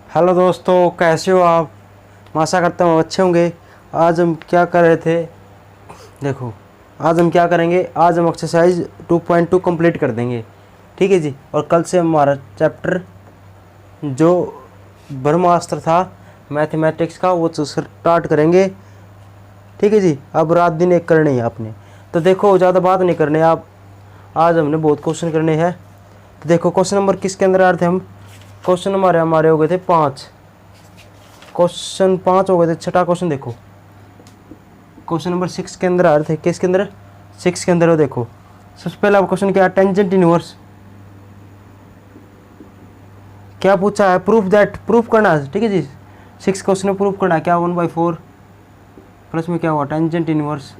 Hello दोस्तों, कैसे हो आप। मैं आशा करता हूँ अच्छे होंगे। आज हम क्या कर रहे थे, देखो आज हम क्या करेंगे। आज हम एक्सरसाइज 2.2 कंप्लीट कर देंगे, ठीक है जी। और कल से हमारा चैप्टर जो ब्रह्मास्त्र था मैथमेटिक्स का वो स्टार्ट करेंगे, ठीक है जी। अब रात दिन एक करने है आपने। तो देखो ज़्यादा बात नहीं करने आप, आज हमने बहुत क्वेश्चन करने हैं। तो देखो क्वेश्चन नंबर किसके अंदर आ रहे थे हम। क्वेश्चन हमारे हो गए थे 5। क्वेश्चन 5 हो गए थे। छठा क्वेश्चन देखो, क्वेश्चन नंबर 6 के अंदर आ रहे थे। किसके अंदर? 6 के अंदर हो। देखो सबसे पहला क्वेश्चन क्या है, टेंजेंट इनवर्स। क्या पूछा है, प्रूफ दैट, प्रूफ करना है, ठीक है जी। 6 क्वेश्चन में प्रूफ करना है क्या, 1/4 प्लस में क्या हुआ tangent inverse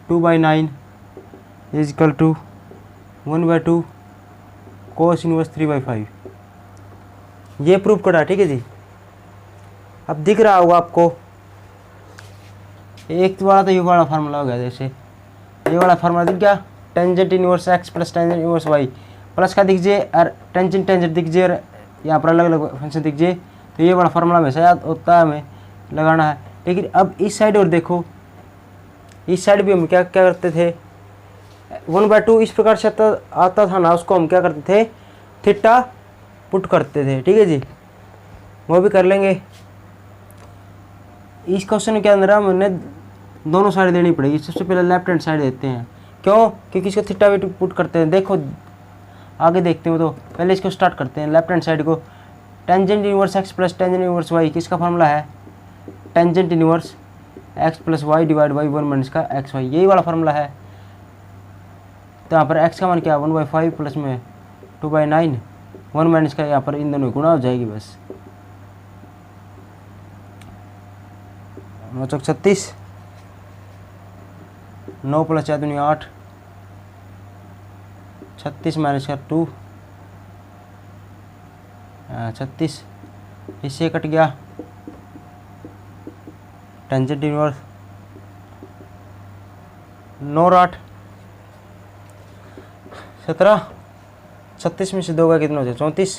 2/9 is equal to 1/2 cos inverse 3/5। ये प्रूफ करना है, ठीक है जी। अब दिख रहा होगा आपको, एक वाला तो ये वाला फार्मूला हो गया। जैसे ये वाला फार्मूला दिख गया, tangent inverse x plus tangent inverse y. Plus का दीजिए और टेंजेंट टेंजेंट दीजिए, यहाँ पर अलग अलग फंक्शन दीजिए। तो ये वाला फार्मूला हमेशा याद होता है, हमें लगाना है। लेकिन अब इस साइड और देखो, इस साइड भी हम क्या क्या करते थे, 1/2 इस प्रकार से आता था ना, उसको हम क्या करते थे, थीटा पुट करते थे, ठीक है जी। वो भी कर लेंगे। इस क्वेश्चन के अंदर हमने दोनों साइड देनी पड़ेगी। सबसे पहले लेफ्ट हैंड साइड देते हैं, क्यों, क्योंकि इसको थीटा भी पुट करते हैं। देखो आगे देखते हो, तो पहले इसको स्टार्ट करते हैं लेफ्ट हैंड साइड को। Tangent inverse x plus tangent inverse y किसका फार्मूला है, tangent inverse x plus y divide by 1 minus का एक्स वाई, यही वाला फार्मूला है। तो यहाँ पर एक्स का मान क्या, 1/5 प्लस में 2/9, 1 माइनस का यहाँ पर इन दोनों गुणा हो जाएगी बस। 9 चौक 36, 9 प्लस 4 दूनी 8, 36 माइनस का 2, 36 इससे कट गया टेंजेंट इनवर्स 9 और 8 17, 36 में से 2 का कितना हो जाए 34।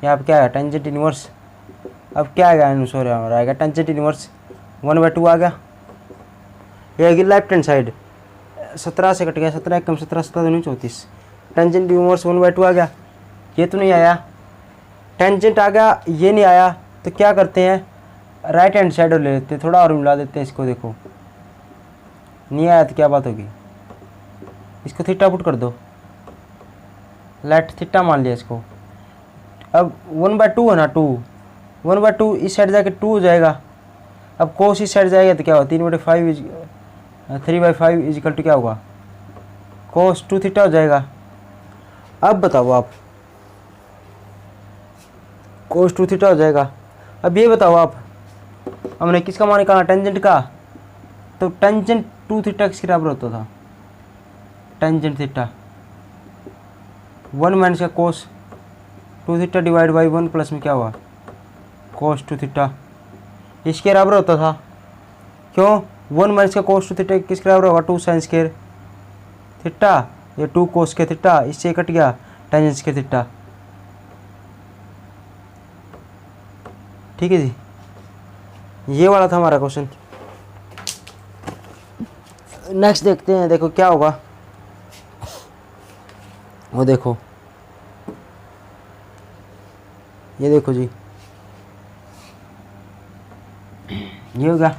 यहाँ पर क्या है टेंजेंट इनवर्स, अब क्या आएगा अनुसार हमारा आएगा टेंजेंट इनवर्स 1/2 आ गया। ये आएगी लेफ्ट हैंड साइड, 17 से कट गया, 17 कम 17, 17 दूनी 34। टेंजेंट इनवर्स 1/2 आ गया। ये तो नहीं आया, टेंजेंट आ गया, ये नहीं आया। तो क्या करते हैं, राइट हैंड साइड ले लेते हैं, थोड़ा और मिला देते हैं इसको। देखो नहीं आया तो क्या बात होगी, इसको थीटा पुट कर दो, लेट थीटा मान लिया इसको। अब 1/2 है ना, 1/2 इस साइड जाके 2 हो जाएगा। अब कोस इस साइड जाएगा तो क्या होगा 3/5 3/5 इज इक्वल टू क्या होगा कोस 2 थीटा हो जाएगा। अब बताओ आप, कोस 2 थीटा हो जाएगा। अब ये बताओ आप, हमने किसका मान निकाला, टेंजेंट का। तो टेंजेंट 2 थीटा किसके बराबर होता था, टेंजेंट थीटा 1 माइनस का cos 2 theta divide by 1 plus में क्या हुआ कोस 2 थीटा, इसके बराबर होता था। क्यों, 1 माइनस का कोस 2 थीटा किसके बराबर होगा 2 साइन स्क्वायर थीटा, ये 2 कोस के थीटा, इससे कट गया टेंजेंट के थीटा, ठीक है जी। ये वाला था हमारा क्वेश्चन। नेक्स्ट देखते हैं, देखो क्या होगा। वो देखो, ये देखो जी, ये हो गया,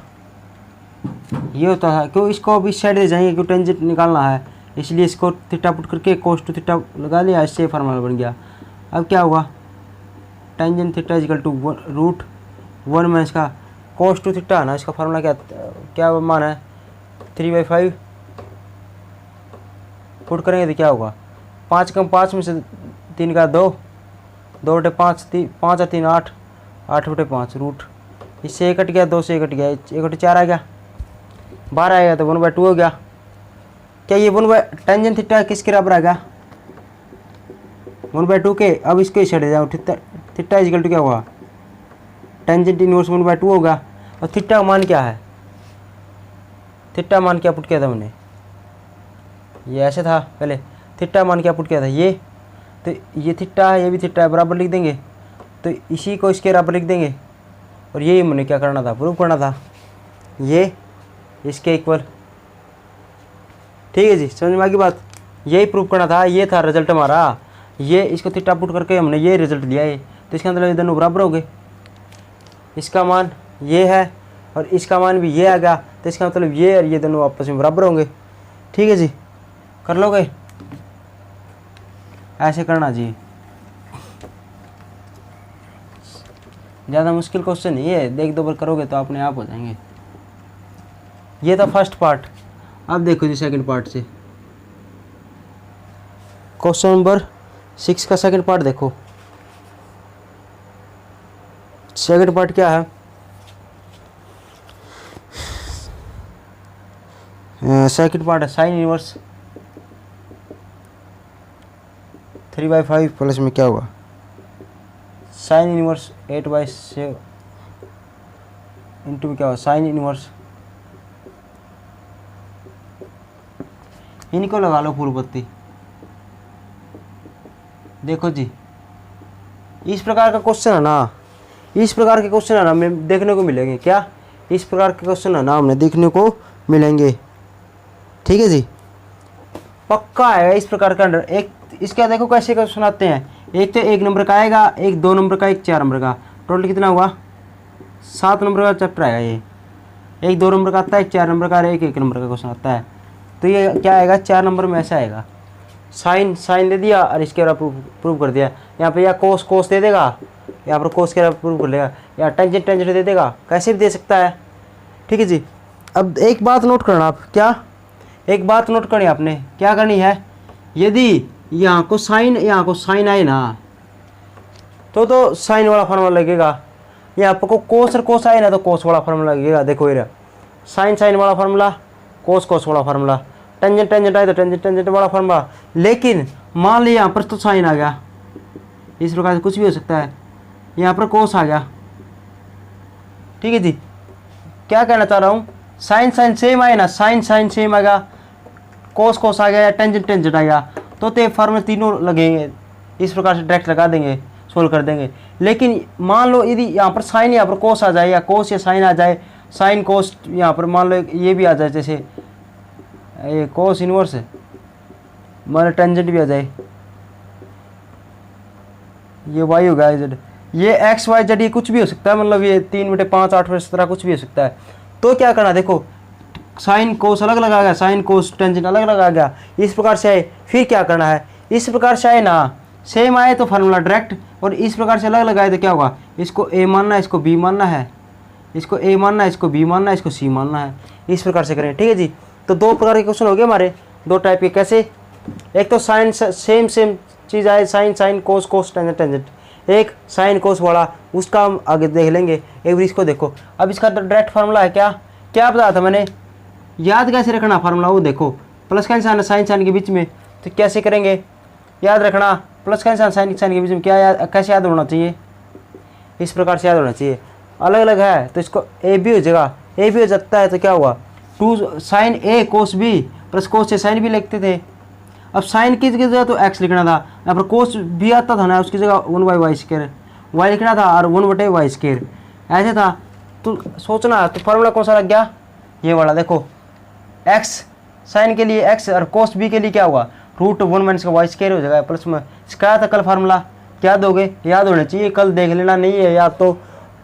ये होता है। क्यों, इसको अब इस साइड ले जाएंगे, क्यों टेंजेंट निकालना है, इसलिए इसको थीटा पुट करके कोस 2 थीटा लगा लिया, इससे फार्मूला बन गया। अब क्या होगा, tangent theta equal to √1 minus का कोस 2 थीटा है ना, इसका फार्मूला क्या क्या मान है 3/5। पुट करेंगे तो क्या होगा, 5 कम 5 में से 3 का 2, 2/5 5 और 3 8, 8/5 रूट, इससे 1 कट गया, 2 से 1 कट गया, 1/4 आ गया, 12 आएगा तो 1/2 हो गया। क्या ये टेंजेंट थीटा किसके बराबर आ गया 1/2 के। अब इसको इस साइड जाओ, थीटा इक्वल टू क्या हुआ टेंजेंट इनवर्स 1/2 होगा। और थीटा का मान क्या है, थीटा मान क्या पुट किया था हमने, ये ऐसे था पहले, थीटा मान क्या पुट किया था ये, तो ये थीटा है, ये भी थीटा है, बराबर लिख देंगे। तो इसी को इसके बराबर लिख देंगे। और ये हमने क्या करना था, प्रूव करना था, ये इसके इक्वल। ठीक है जी, समझ में आ गई बात। यही प्रूव करना था, ये था रिजल्ट हमारा। ये इसको थीटा पुट करके हमने ये रिजल्ट दिया है। तो इसके अंदर ये दोनों बराबर हो गए। इसका मान ये है और इसका मान भी ये आ गया। तो इसका मतलब ये और ये दोनों आपस में बराबर होंगे। ठीक है जी, कर लोगे, ऐसे करना जी। ज़्यादा मुश्किल क्वेश्चन नहीं है, एक दो बार करोगे तो अपने आप हो जाएंगे। ये था फर्स्ट पार्ट। अब देखो जी सेकंड पार्ट से, क्वेश्चन नंबर 6 का सेकंड पार्ट देखो। सेकंड पार्ट क्या है, सेकंड पार्ट है साइन इनवर्स 3/5 प्लस में क्या होगा, साइन इनवर्स 8/7 इंटू में क्या होगा, साइन इनवर्स। इनको लगा लो पूर्व पत्ती। देखो जी, इस प्रकार का क्वेश्चन है ना, इस प्रकार के क्वेश्चन है ना हमें देखने को मिलेंगे। क्या इस प्रकार के क्वेश्चन है ना हमें देखने को मिलेंगे। ठीक है जी, पक्का है इस प्रकार का अंडर। एक इसका देखो कैसे क्वेश्चन आते हैं। एक तो 1 नंबर का आएगा, एक 2 नंबर का, एक 4 नंबर का। टोटल कितना हुआ, 7 नंबर का चैप्टर आएगा ये। एक 2 नंबर का आता है, एक 4 नंबर का, एक 1 नंबर का क्वेश्चन आता है। तो ये क्या आएगा, 4 नंबर में ऐसा आएगा। साइन दे दिया और इसके बराबर प्रूव कर दिया। यहाँ पे या कोस दे देगा, यहाँ पर कोस के बराबर प्रूव कर लेगा, या टेंजेंट दे देगा, कैसे भी दे सकता है। ठीक है जी, अब एक बात नोट करना आप, क्या एक बात नोट करनी आपने, क्या करनी है, यदि यहाँ को साइन आए ना तो साइन वाला फार्मूला लगेगा। यहाँ आपको कोस और कोस आए ना तो कोस वाला फार्मूला लगेगा। देखो ये साइन वाला फार्मूला, कोस वाला फार्मूला, टेंजेंट आए तो टेंजेंट वाला फार्मूला। लेकिन मान लीजिए यहाँ पर तो साइन आ गया, इस प्रकार से कुछ भी हो सकता है। यहाँ पर कोस आ गया। ठीक है जी, क्या कहना चाह रहा हूँ, साइन सेम आए ना, साइन सेम आएगा, कोस आ गया, या टेंजेंट आ गया, तो फार्मूले तीनों लगेंगे। इस प्रकार से डायरेक्ट लगा देंगे, सोल्व कर देंगे। लेकिन मान लो यदि यहाँ पर साइन, यहाँ पर कोस आ जाए, या कोस या साइन आ जाए, साइन कोस, यहाँ पर मान लो ये भी आ जाए, जैसे ये कोस इनवर्स है, मान लो टेंजेंट भी आ जाए, ये वाई होगा जेड, ये एक्स वाई जेड, ये कुछ भी हो सकता है। मतलब ये 3/5 8/17 कुछ भी हो सकता है। तो क्या करना, देखो साइन कोस अलग लगा गया, साइन कोस टेंजेंट अलग लगा गया, इस प्रकार से आए। फिर क्या करना है, इस प्रकार से आए ना, सेम आए तो फार्मूला डायरेक्ट, और इस प्रकार से अलग लगाए तो क्या होगा, इसको ए मानना है, इसको बी मानना है, इसको ए मानना है, इसको बी मानना है, इसको सी मानना है। इस प्रकार से करें। ठीक है जी, तो 2 प्रकार के क्वेश्चन हो गए हमारे, 2 टाइप के। कैसे, एक तो साइन सेम चीज़ आए, साइन कोस टेंजेंट। एक साइन कोस वाला, उसका हम आगे देख लेंगे। एक बार इसको देखो। अब इसका डायरेक्ट फार्मूला है, क्या बताया था मैंने, याद कैसे रखना फार्मूला, वो देखो, प्लस का निशान है साइन साइन के बीच में, तो कैसे करेंगे, याद रखना, प्लस का निशान साइन के बीच में कैसे याद होना चाहिए, इस प्रकार से याद होना चाहिए। अलग अलग है तो इसको ए भी हो जाएगा, ए भी हो जाता है तो क्या हुआ, 2 sign A cos B plus cos A sign भी लिखते थे। अब साइन की जगह तो एक्स लिखना था, यहाँ पर कोस भी आता था ना, उसकी जगह 1/y² वाई लिखना था, और 1/y², ऐसे था। तो सोचना, तो फार्मूला कौन सा लग गया, ये वाला। देखो एक्स साइन के लिए एक्स और कोस बी के लिए क्या हुआ, √1 - y² हो जाएगा, प्लस में इसका था कल फार्मूला, याद हो गए, याद होने चाहिए। कल देख लेना, नहीं है याद तो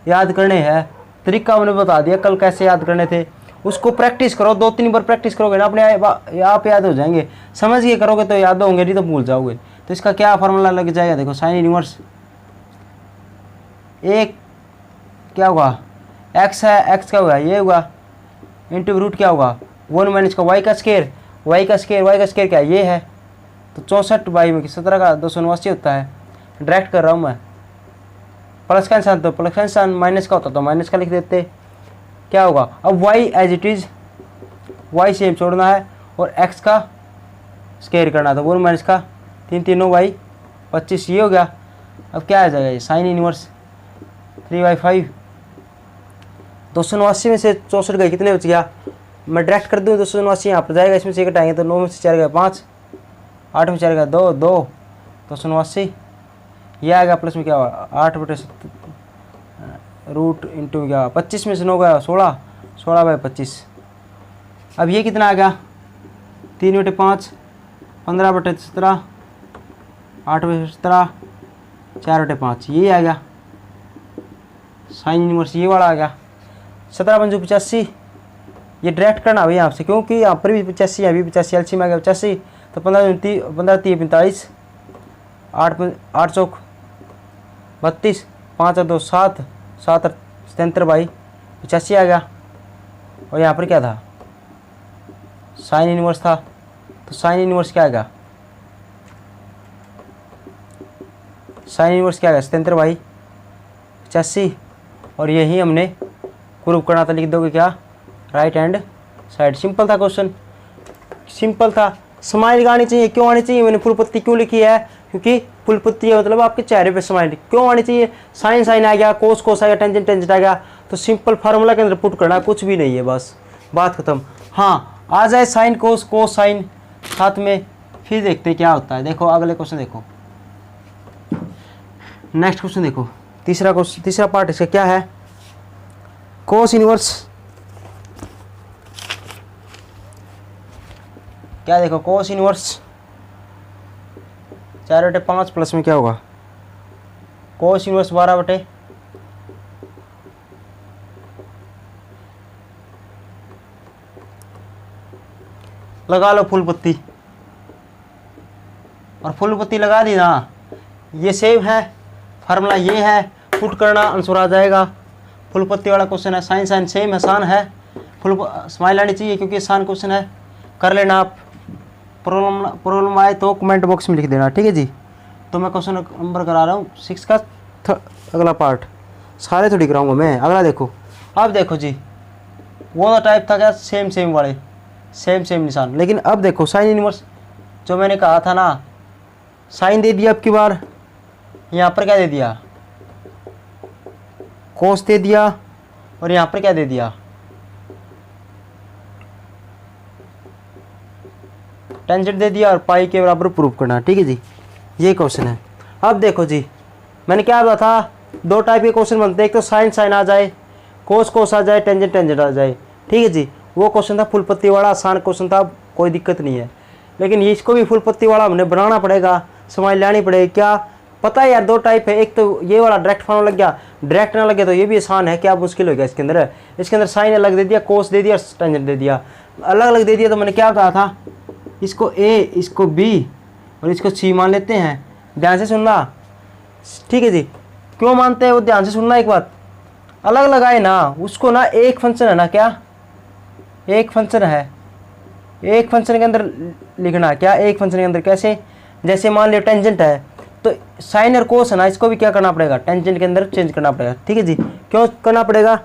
याद करने हैं, तरीका उन्हें बता दिया कल कैसे याद करने थे। उसको प्रैक्टिस करो, 2-3 बार प्रैक्टिस करोगे ना, अपने आप याद हो जाएंगे। समझ के करोगे तो याद होंगे, नहीं तो भूल जाओगे। तो इसका क्या फार्मूला लग जाएगा, देखो साइन इनवर्स, एक क्या होगा, एक्स है, एक्स क्या होगा, ये होगा, इंटू रूट क्या होगा, 1 - इसका y का स्क्वायर, y का स्क्वायर क्या ये है, तो 64/17 का 289 होता है। डायरेक्ट कर रहा हूँ मैं, प्लस का निशान तो प्लस का निशान, माइनस का होता तो माइनस का लिख देते, क्या होगा। अब y as it is, y same छोड़ना है, और x का स्क्वायर करना था, 1 - का 3 y 25, ये हो गया। अब क्या आ जाएगा, ये साइन इनवर्स 3/5, 289 में से 64 गए, कितने बच गया, मैं डायरेक्ट कर दूँ, 289 यहाँ पर जाएगा, इसमें से घटाएंगे तो 9 में से 4 गए 5, 8 में 4 गए 2, तो 89 ये आ गया प्लस में क्या हुआ 8/7 रूट इंटू क्या 25 में से 9 गया 16 16/25। अब ये कितना आ गया 3/5 15/17 8/17 4/5 ये आ गया साइन इनवर्स ये वाला आ गया 17×85 ये डायरेक्ट करना भाई आपसे क्योंकि यहाँ पर भी 85 यहाँ भी 85 एलसीएम में आ गया 85 तो 15×3 = 45 8 चौक 32 5 और 2 7 7 और 77 भाई 85 आ गया। और यहाँ पर क्या था साइन इनवर्स था तो साइन इनवर्स क्या आएगा साइन इनवर्स क्या आएगा 77 भाई 85 और यही हमने प्रूव करना था लिख दोगे क्या राइट हैंड साइड। सिंपल था क्वेश्चन सिंपल था। स्माइल आनी चाहिए क्यों आनी चाहिए मैंने फुल पत्ती क्यों लिखी है क्योंकि फुल पत्ती है मतलब आपके चेहरे पे स्माइल क्यों आनी चाहिए। साइन साइन आ गया कोस कोस आ गया टेंजेंट टेंजेंट आ गया तो सिंपल फार्मूला के अंदर पुट करना कुछ भी नहीं है बस बात खत्म। हाँ आ जाए साइन कोस कोस साइन साथ में फिर देखते हैं क्या होता है। देखो अगले क्वेश्चन देखो नेक्स्ट क्वेश्चन देखो तीसरा पार्ट इसका क्या है कोस इनवर्स क्या देखो कोस इनवर्स 4/5 प्लस में क्या होगा कोस इनवर्स 12 लगा लो फुल पत्ती और फुल पत्ती लगा दी ना ये सेव है फार्मूला ये है पुट करना आंसर आ जाएगा। फुल पत्ती वाला क्वेश्चन है साइन साइन सेम आसान है फुल स्माइल आनी चाहिए क्योंकि आसान क्वेश्चन है कर लेना आप। प्रॉब्लम आए तो कमेंट बॉक्स में लिख देना ठीक है जी। तो मैं क्वेश्चन नंबर करा रहा हूँ 6 का अगला पार्ट सारे थोड़ी कराऊंगा मैं। अगला देखो अब देखो जी वो टाइप था क्या सेम सेम वाले सेम निशान लेकिन अब देखो साइन इनवर्स जो मैंने कहा था ना साइन दे दिया अब की बार यहाँ पर क्या दे दिया कोस दे दिया और यहाँ पर क्या दे दिया टेंजेंट दे दिया और पाई के बराबर प्रूव करना ठीक है जी। ये क्वेश्चन है। अब देखो जी मैंने क्या बोला था दो टाइप के क्वेश्चन बनते हैं एक तो साइन साइन आ जाए कोस कोस आ जाए टेंजेंट टेंजेंट आ जाए ठीक है जी। वो क्वेश्चन था फुल पत्ती वाला आसान क्वेश्चन था कोई दिक्कत नहीं है लेकिन इसको भी फुल पत्ती वाला हमने बनाना पड़ेगा समझ लानी पड़ेगी। क्या पता है यार दो टाइप है एक तो ये वाला डायरेक्ट फॉर्म लग गया डायरेक्ट ना लगे तो ये भी आसान है क्या मुश्किल हो गया इसके अंदर साइन अलग दे दिया कोस दे दिया टेंजेंट दे दिया अलग अलग दे दिया तो मैंने क्या कहा था इसको ए इसको बी और इसको सी मान लेते हैं। ध्यान से सुनना ठीक है जी क्यों मानते हैं वो ध्यान से सुनना एक बात अलग लगाए ना उसको ना एक फंक्शन है ना क्या एक फंक्शन है एक फंक्शन के अंदर लिखना क्या एक फंक्शन के अंदर कैसे जैसे मान लिया टेंजेंट है तो साइन और कोस है ना इसको भी क्या करना पड़ेगा टेंजेंट के अंदर चेंज करना पड़ेगा ठीक है जी। क्यों करना पड़ेगा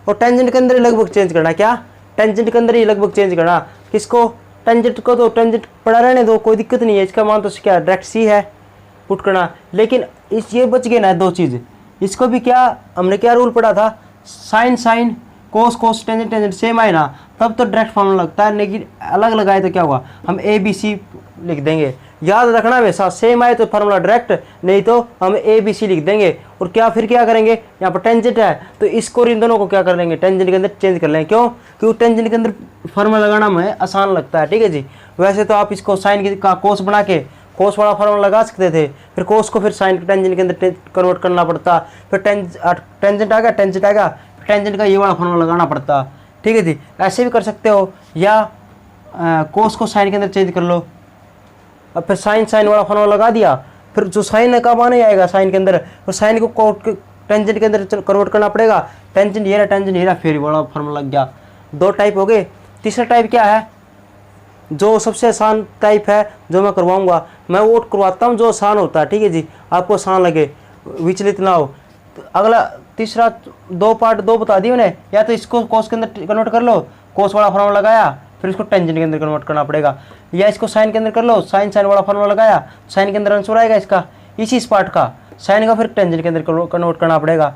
और टेंजेंट के अंदर ही लगभग चेंज करना क्या टेंजेंट के अंदर ही लगभग चेंज करना किसको टेंजेंट को तो टेंजेंट पड़ा रहने दो कोई दिक्कत नहीं है इसका मान तो क्या डायरेक्ट सी है पुट करना लेकिन इस ये बच गए ना दो चीज़ इसको भी क्या हमने क्या रूल पढ़ा था साइन साइन कोस कोस टेंजेंट टेंजेंट सेम आए ना तब तो डायरेक्ट फॉर्मूला लगता है लेकिन अलग लगाए तो क्या हुआ हम ए बी सी लिख देंगे। याद रखना हमेशा सेम आए तो फार्मूला डायरेक्ट नहीं तो हम ए बी सी लिख देंगे और क्या फिर क्या करेंगे यहाँ पर टेंजेंट है तो इसको इन दोनों को क्या कर लेंगे टेंजेंट के अंदर चेंज कर लेंगे क्यों क्योंकि टेंजेंट के अंदर फार्मूला लगाना हमें आसान लगता है ठीक है जी। वैसे तो आप इसको साइन का कोस बना के कोस वाला फार्मूला लगा सकते थे फिर कोस को फिर साइन टेंजेंट के अंदर कन्वर्ट करना पड़ता फिर टेंजेंट आ गया टेंजेंट का ये वाला फार्मूला लगाना पड़ता ठीक है जी। ऐसे भी कर सकते हो या कोस को साइन के अंदर चेंज कर लो अब फिर साइन साइन वाला फार्मूला लगा दिया फिर जो साइन का मान आएगा साइन के अंदर तो साइन को टेंजेंट के अंदर कन्वर्ट करना पड़ेगा टेंजेंट ये रहा फिर वाला फार्मूला लग गया। दो टाइप हो गए। तीसरा टाइप क्या है जो सबसे आसान टाइप है जो मैं करवाऊंगा मैं वो करवाता हूँ जो आसान होता है ठीक है जी आपको आसान लगे विचलित ना हो। तो अगला तीसरा दो पार्ट दो बता दिए उन्हें या तो इसको कोस के अंदर कन्वर्ट कर लो कोस वाला फार्मूला लगाया फिर इसको टेंजेंट के अंदर कन्वर्ट करना पड़ेगा या इसको साइन के अंदर कर लो साइन साइन वाला फार्मूला लगाया साइन के अंदर आंसर आएगा इसका इस पार्ट का साइन का फिर टेंजेंट के अंदर कन्वर्ट करना पड़ेगा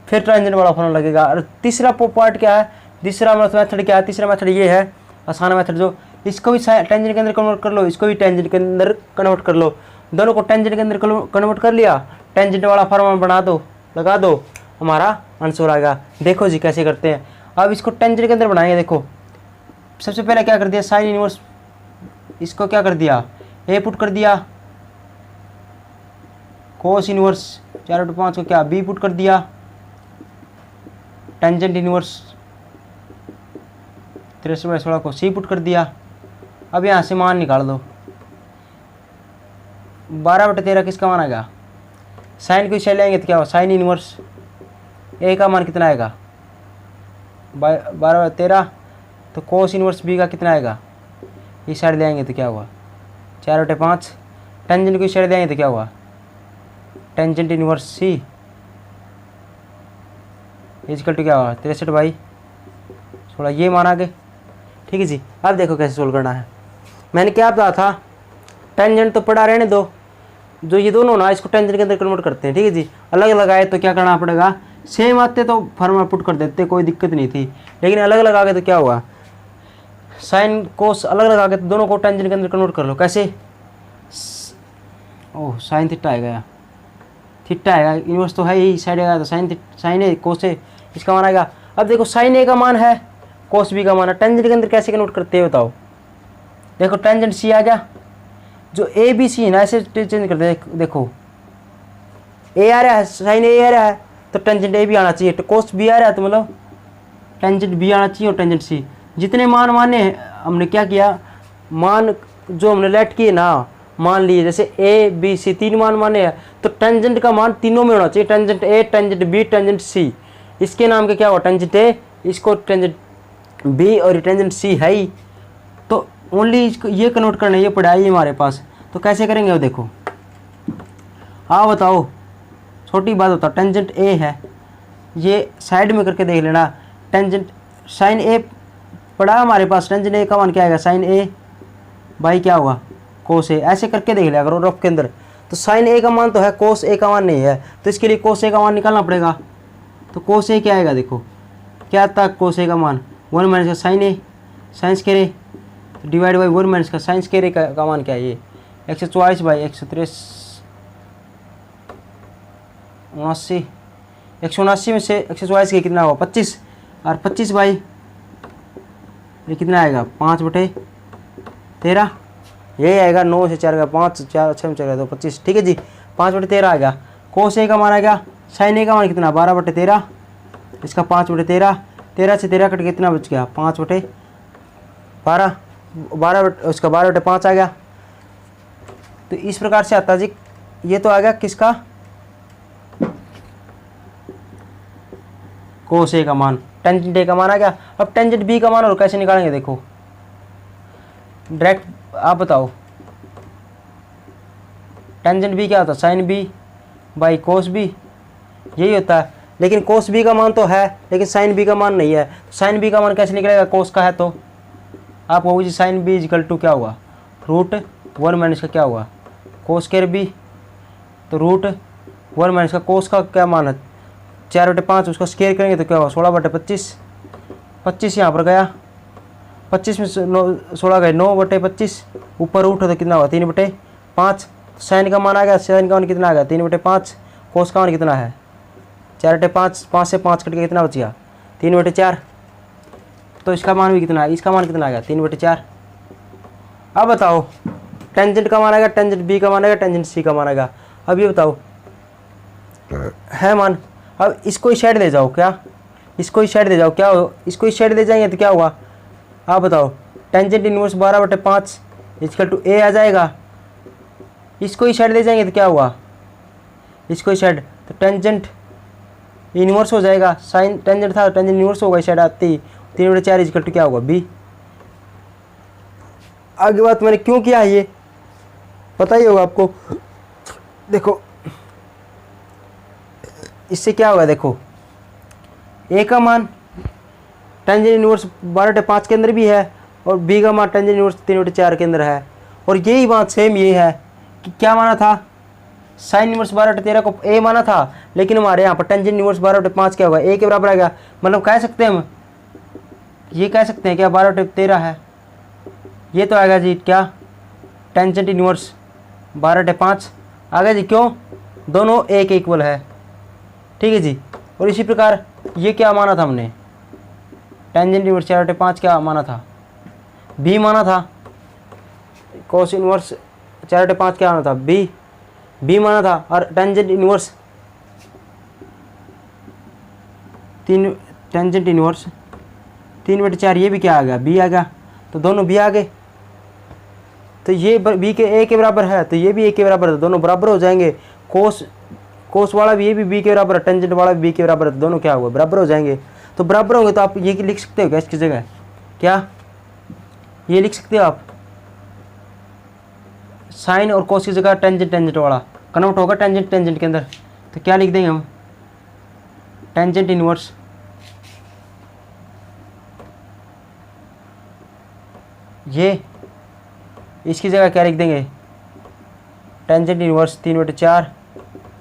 फिर टेंजेंट वाला फार्मूला लगेगा। और तीसरा पार्ट क्या है तीसरा मेथड क्या है तीसरा मेथड ये है आसान मेथड जो इसको भी टेंजेंट के अंदर कन्वर्ट कर लो इसको भी टेंजेंट के अंदर कन्वर्ट कर लो दोनों को टेंजेंट के अंदर कन्वर्ट कर लिया, टेंजेंट वाला फॉर्मूला बना दो, लगा दो, हमारा आंसर आएगा। देखो जी कैसे करते हैं। अब इसको टेंजेंट के अंदर बनाएंगे। देखो सबसे पहले क्या कर दिया, साइन इनवर्स, इसको क्या कर दिया, ए पुट कर दिया, कोस इनवर्स 4/5 को क्या बी पुट कर दिया, टेंजेंट इनवर्स 63/16 को सी पुट कर दिया। अब यहाँ से मान निकाल दो, 12/13 किसका मान आएगा, साइन को इसे लेंगे तो क्या होगा, साइन इनवर्स ए का मान कितना आएगा 12/13, तो कोस इनवर्स बी का कितना आएगा, इस साइड देंगे तो क्या हुआ 4/5, टेंजेंट को इस साइड देंगे तो क्या हुआ, tangent inverse c equal to क्या हुआ 63/16, ये मान आ गए। ठीक है जी। अब देखो कैसे सोल्व करना है। मैंने क्या बताया था, टेंजेंट तो पड़ा रहने दो, जो ये दोनों ना इसको टेंजेंट के अंदर कन्वर्ट करते हैं। ठीक है जी। अलग अलग आए तो क्या करना पड़ेगा, सेम आते तो फॉर्मूला पुट कर देते, कोई दिक्कत नहीं थी, लेकिन अलग अलग आ गए तो क्या हुआ, साइन कोस अलग अलग आ गए तो दोनों को टेंजेंट के अंदर कन्वर्ट कर लो। कैसे, ओह साइन थीटा आएगा, थीटा आएगा, इनवर्स तो है ही, साइड आएगा तो साइन ए कोस ए, इसका मान आएगा। अब देखो साइन ए का मान है, कोस बी का मान है, टेंजेंट के अंदर कैसे कन्वर्ट करते हैं बताओ। देखो टेंजेंट सी आ गया, जो ए बी सी है ना ऐसे चेंज करते हैं। देखो ए आ रहा है, साइन ए आ रहा है तो टेंजेंट ए भी आना चाहिए, तो कोस बी आ रहा है तो मतलब टेंजेंट बी आना चाहिए, और टेंजेंट सी। जितने मान माने हमने क्या किया, मान जो हमने लेट किए ना, मान लिए जैसे ए बी सी 3 मान माने हैं, तो टेंजेंट का मान तीनों में होना चाहिए, tangent A, tangent B, tangent C. इसके नाम के क्या हुआ, टेंजेंट ए, इसको टेंजेंट बी और टेंजेंट सी है ही, तो ओनली इसको ये कन्वर्ट करना, ये पड़ा है हमारे पास। तो कैसे करेंगे वो देखो, हाँ बताओ, छोटी बात बताओ, टेंजेंट ए है, ये साइड में करके देख लेना, टेंजेंट साइन ए पड़ा हमारे पास, टेंजेंट ए का मान क्या आएगा, साइन ए बाई क्या होगा, कोस ए। ऐसे करके देख लिया करो रफ के अंदर। तो साइन ए का मान तो है, कोस ए का मान नहीं है, तो इसके लिए कोस ए का मान निकालना पड़ेगा। तो कोस ए क्या आएगा, देखो क्या था कोस ए का मान 1 माइनस का साइन ए, साइन स्क्वायर ए, तो डिवाइड बाई 1 माइनस का साइन स्क्वायर ए का मान क्या है, ये 144/179, 179 में से 144 के कितना हुआ 25, और 25 बाई ये कितना आएगा 5/13, यही आएगा 9 से 4 का 5, 4 6 में 4 तो 25। ठीक है जी, 5/13 आएगा। कोस ए का मान आ गया, साइन ए का मान कितना 12/13, इसका 5/13, 13 से 13 कट के कितना बच गया 5/12, 12 उसका 12/5 आ गया। तो इस प्रकार से आता जी, ये तो आ गया किसका, कोस ए का मान, टेंजेंट ए का मान आ गया। अब टेंजेंट बी का मान और कैसे निकालेंगे, देखो डायरेक्ट आप बताओ, टेंजेंट बी क्या होता है, sine B by cos B, यही होता है। लेकिन कोस बी का मान तो है, लेकिन साइन बी का मान नहीं है, साइन बी का मान कैसे निकलेगा, कोस का है तो आप कहोगे जी साइन बी इजिकल टू क्या हुआ, √1 माइनस का क्या हुआ कोस स्क्वायर बी, तो √1 माइनस का कोस का क्या मान है 4/5, उसका स्क्वायर करेंगे तो क्या हुआ 16/25, 25 यहाँ पर गया, 25 में 16 गए 9/25, ऊपर रूट है तो कितना हुआ 3/5, साइन का मान आ गया, साइन का मान कितना आ गया 3/5, कोस का मान कितना है 4/5, 5 से 5 कट के कितना बच गया 3/4, तो इसका मान भी कितना है, इसका मान कितना आ गया 3/4। अब बताओ टेंजेंट का मान आएगा, टेंजेंट बी का मान आएगा, टेंजेंट सी का मान आएगा। अब ये बताओ है मान, अब इसको इस साइड ले जाओ, क्या इसको इस साइड ले जाओ, क्या हो, इसको इस साइड ले जाएंगे तो क्या हुआ, आप बताओ, टेंजेंट इनवर्स 12/5 इक्वल टू ए आ जाएगा, इसको इस साइड ले जाएंगे तो क्या हुआ, इसको इस साइड, तो टेंजेंट इनवर्स हो जाएगा, साइन टेंजेंट था टेंजेंट इनवर्स होगा इस साइड आती, 3/4 इक्वल टू क्या होगा बी। आगे बात मैंने क्यों किया है ये पता ही होगा आपको। देखो इससे क्या होगा, देखो ए का मान टेंजेंट इनवर्स 12/5 के अंदर भी है, और बी का मान टेंजेंट इनवर्स 3/4 के अंदर है, और यही बात सेम ये है कि क्या माना था, साइन इनवर्स 12/13 को ए माना था, लेकिन हमारे यहाँ पर टेंजेंट इनवर्स 12/5 क्या होगा ए के बराबर आएगा, मतलब कह सकते हैं हम ये कह सकते हैं क्या 12/13 है, ये तो आएगा जी क्या टेंजेंट इनवर्स 12/5 आ गया जी। क्यों? दोनों एक इक्वल है, ठीक है जी। और इसी प्रकार ये क्या माना था हमने, टेंजेंट इनवर्स 4/5 क्या माना था, बी माना था। कोस इनवर्स 4/5 क्या माना था, बी माना था। और टेंजेंट इनवर्स टेंजेंट इनवर्स 3/4 ये भी क्या आ गया, बी आ गया। तो दोनों बी आ गए। तो ये बी के ए के बराबर है, तो ये भी ए के बराबर है, दोनों बराबर हो जाएंगे। कोस वाला भी, ये भी बी के बराबर है, टेंजेंट वाला भी बी के बराबर है, तो दोनों क्या हुआ, बराबर हो जाएंगे। तो बराबर होंगे तो आप ये लिख सकते हो क्या इसकी जगह, क्या ये लिख सकते हो आप, साइन और कोस की जगह टेंजेंट वाला कन्वर्ट होगा टेंजेंट के अंदर। तो क्या लिख देंगे हम, टेंजेंट इनवर्स ये, इसकी जगह क्या लिख देंगे, टेंजेंट इनवर्स 3/4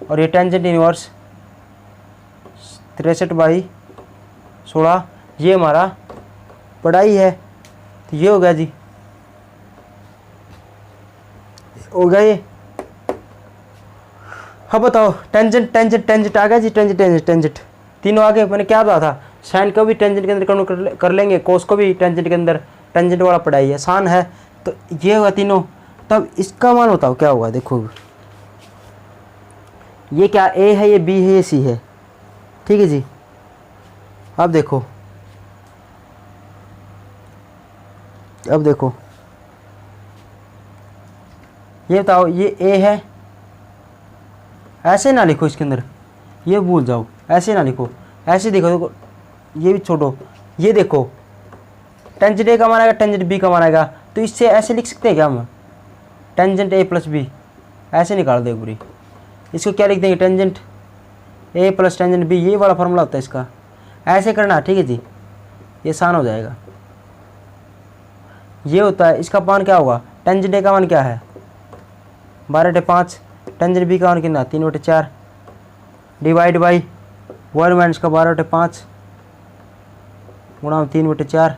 और ये टेंजेंट इनवर्स 63/16। ये हमारा पढ़ाई है। तो ये हो गया जी, हो गया ये। अब बताओ टेंजेंट आ गया जी, टेंजेंट तीनों आ गए। मैंने क्या बताया था, साइन को भी टेंजेंट के अंदर कन्वर्ट कर लेंगे, कोस को भी टेंजेंट के अंदर, टेंजेंट वाला पढ़ाई है, आसान है। तो ये हुआ तीनों। तब इसका मान बताओ क्या हुआ, देखो ये क्या ए है, ये बी है, ये सी है, ठीक है जी। अब देखो ये बताओ, ये ए है, ऐसे ना लिखो इसके अंदर, ये भूल जाओ, ऐसे ना लिखो, ऐसे देखो, ये भी छोड़ो। ये देखो टेंजेंट ए का मान आएगा, टेंजेंट बी का मान आएगा। तो इससे ऐसे लिख सकते हैं क्या हम, टेंजेंट ए प्लस बी, ऐसे निकाल दे पूरी। इसको क्या लिख देंगे, tangent A plus tangent B, ये वाला फॉर्मूला होता है इसका, ऐसे करना, ठीक है जी। ये आसान हो जाएगा। ये होता है, इसका मान क्या होगा, टेंजेंट ए का मान क्या है 12/5, टेंजेंट बी का मान कितना 3/4 डिवाइड बाई 1 माइनस का 12/5 गुणा 3/4।